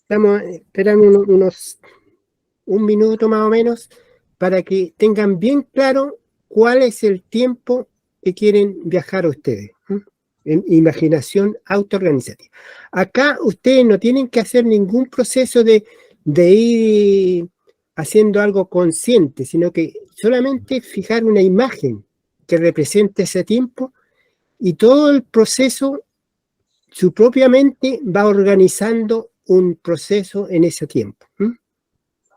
estamos esperando un minuto más o menos, para que tengan bien claro cuál es el tiempo que quieren viajar ustedes, en imaginación autoorganizativa. Acá ustedes no tienen que hacer ningún proceso de de ir haciendo algo consciente, sino que solamente fijar una imagen que represente ese tiempo y todo el proceso, su propia mente va organizando un proceso en ese tiempo.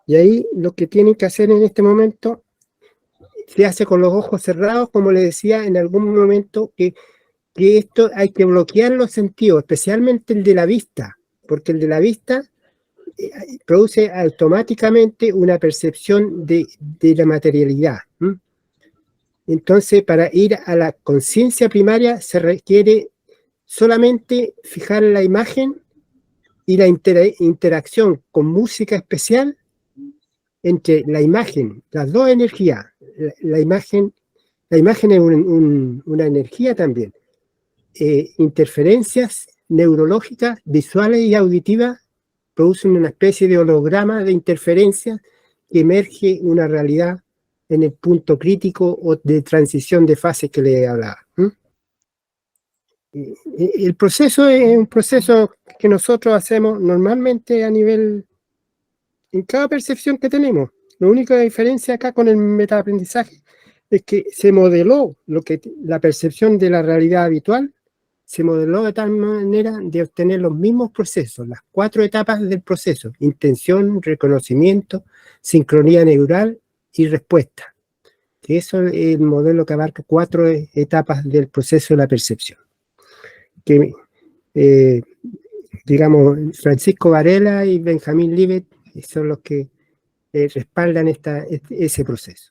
Y ahí lo que tienen que hacer en este momento se hace con los ojos cerrados, como le decía en algún momento, que esto hay que bloquear los sentidos, especialmente el de la vista, porque el de la vista produce automáticamente una percepción de la materialidad. Entonces, para ir a la conciencia primaria se requiere solamente fijar la imagen y la interacción con música especial entre la imagen, las dos energías. La imagen es una energía también. Interferencias neurológicas, visuales y auditivas producen una especie de holograma de interferencia que emerge una realidad en el punto crítico o de transición de fase que le hablaba. El proceso es un proceso que nosotros hacemos normalmente a nivel, en cada percepción que tenemos. La única diferencia acá con el metaaprendizaje es que se modeló la percepción de la realidad habitual, se modeló de tal manera de obtener los mismos procesos, las 4 etapas del proceso: intención, reconocimiento, sincronía neural y respuesta. Que eso es el modelo que abarca 4 etapas del proceso de la percepción. Que, digamos, Francisco Varela y Benjamín Libet son los que respaldan ese proceso.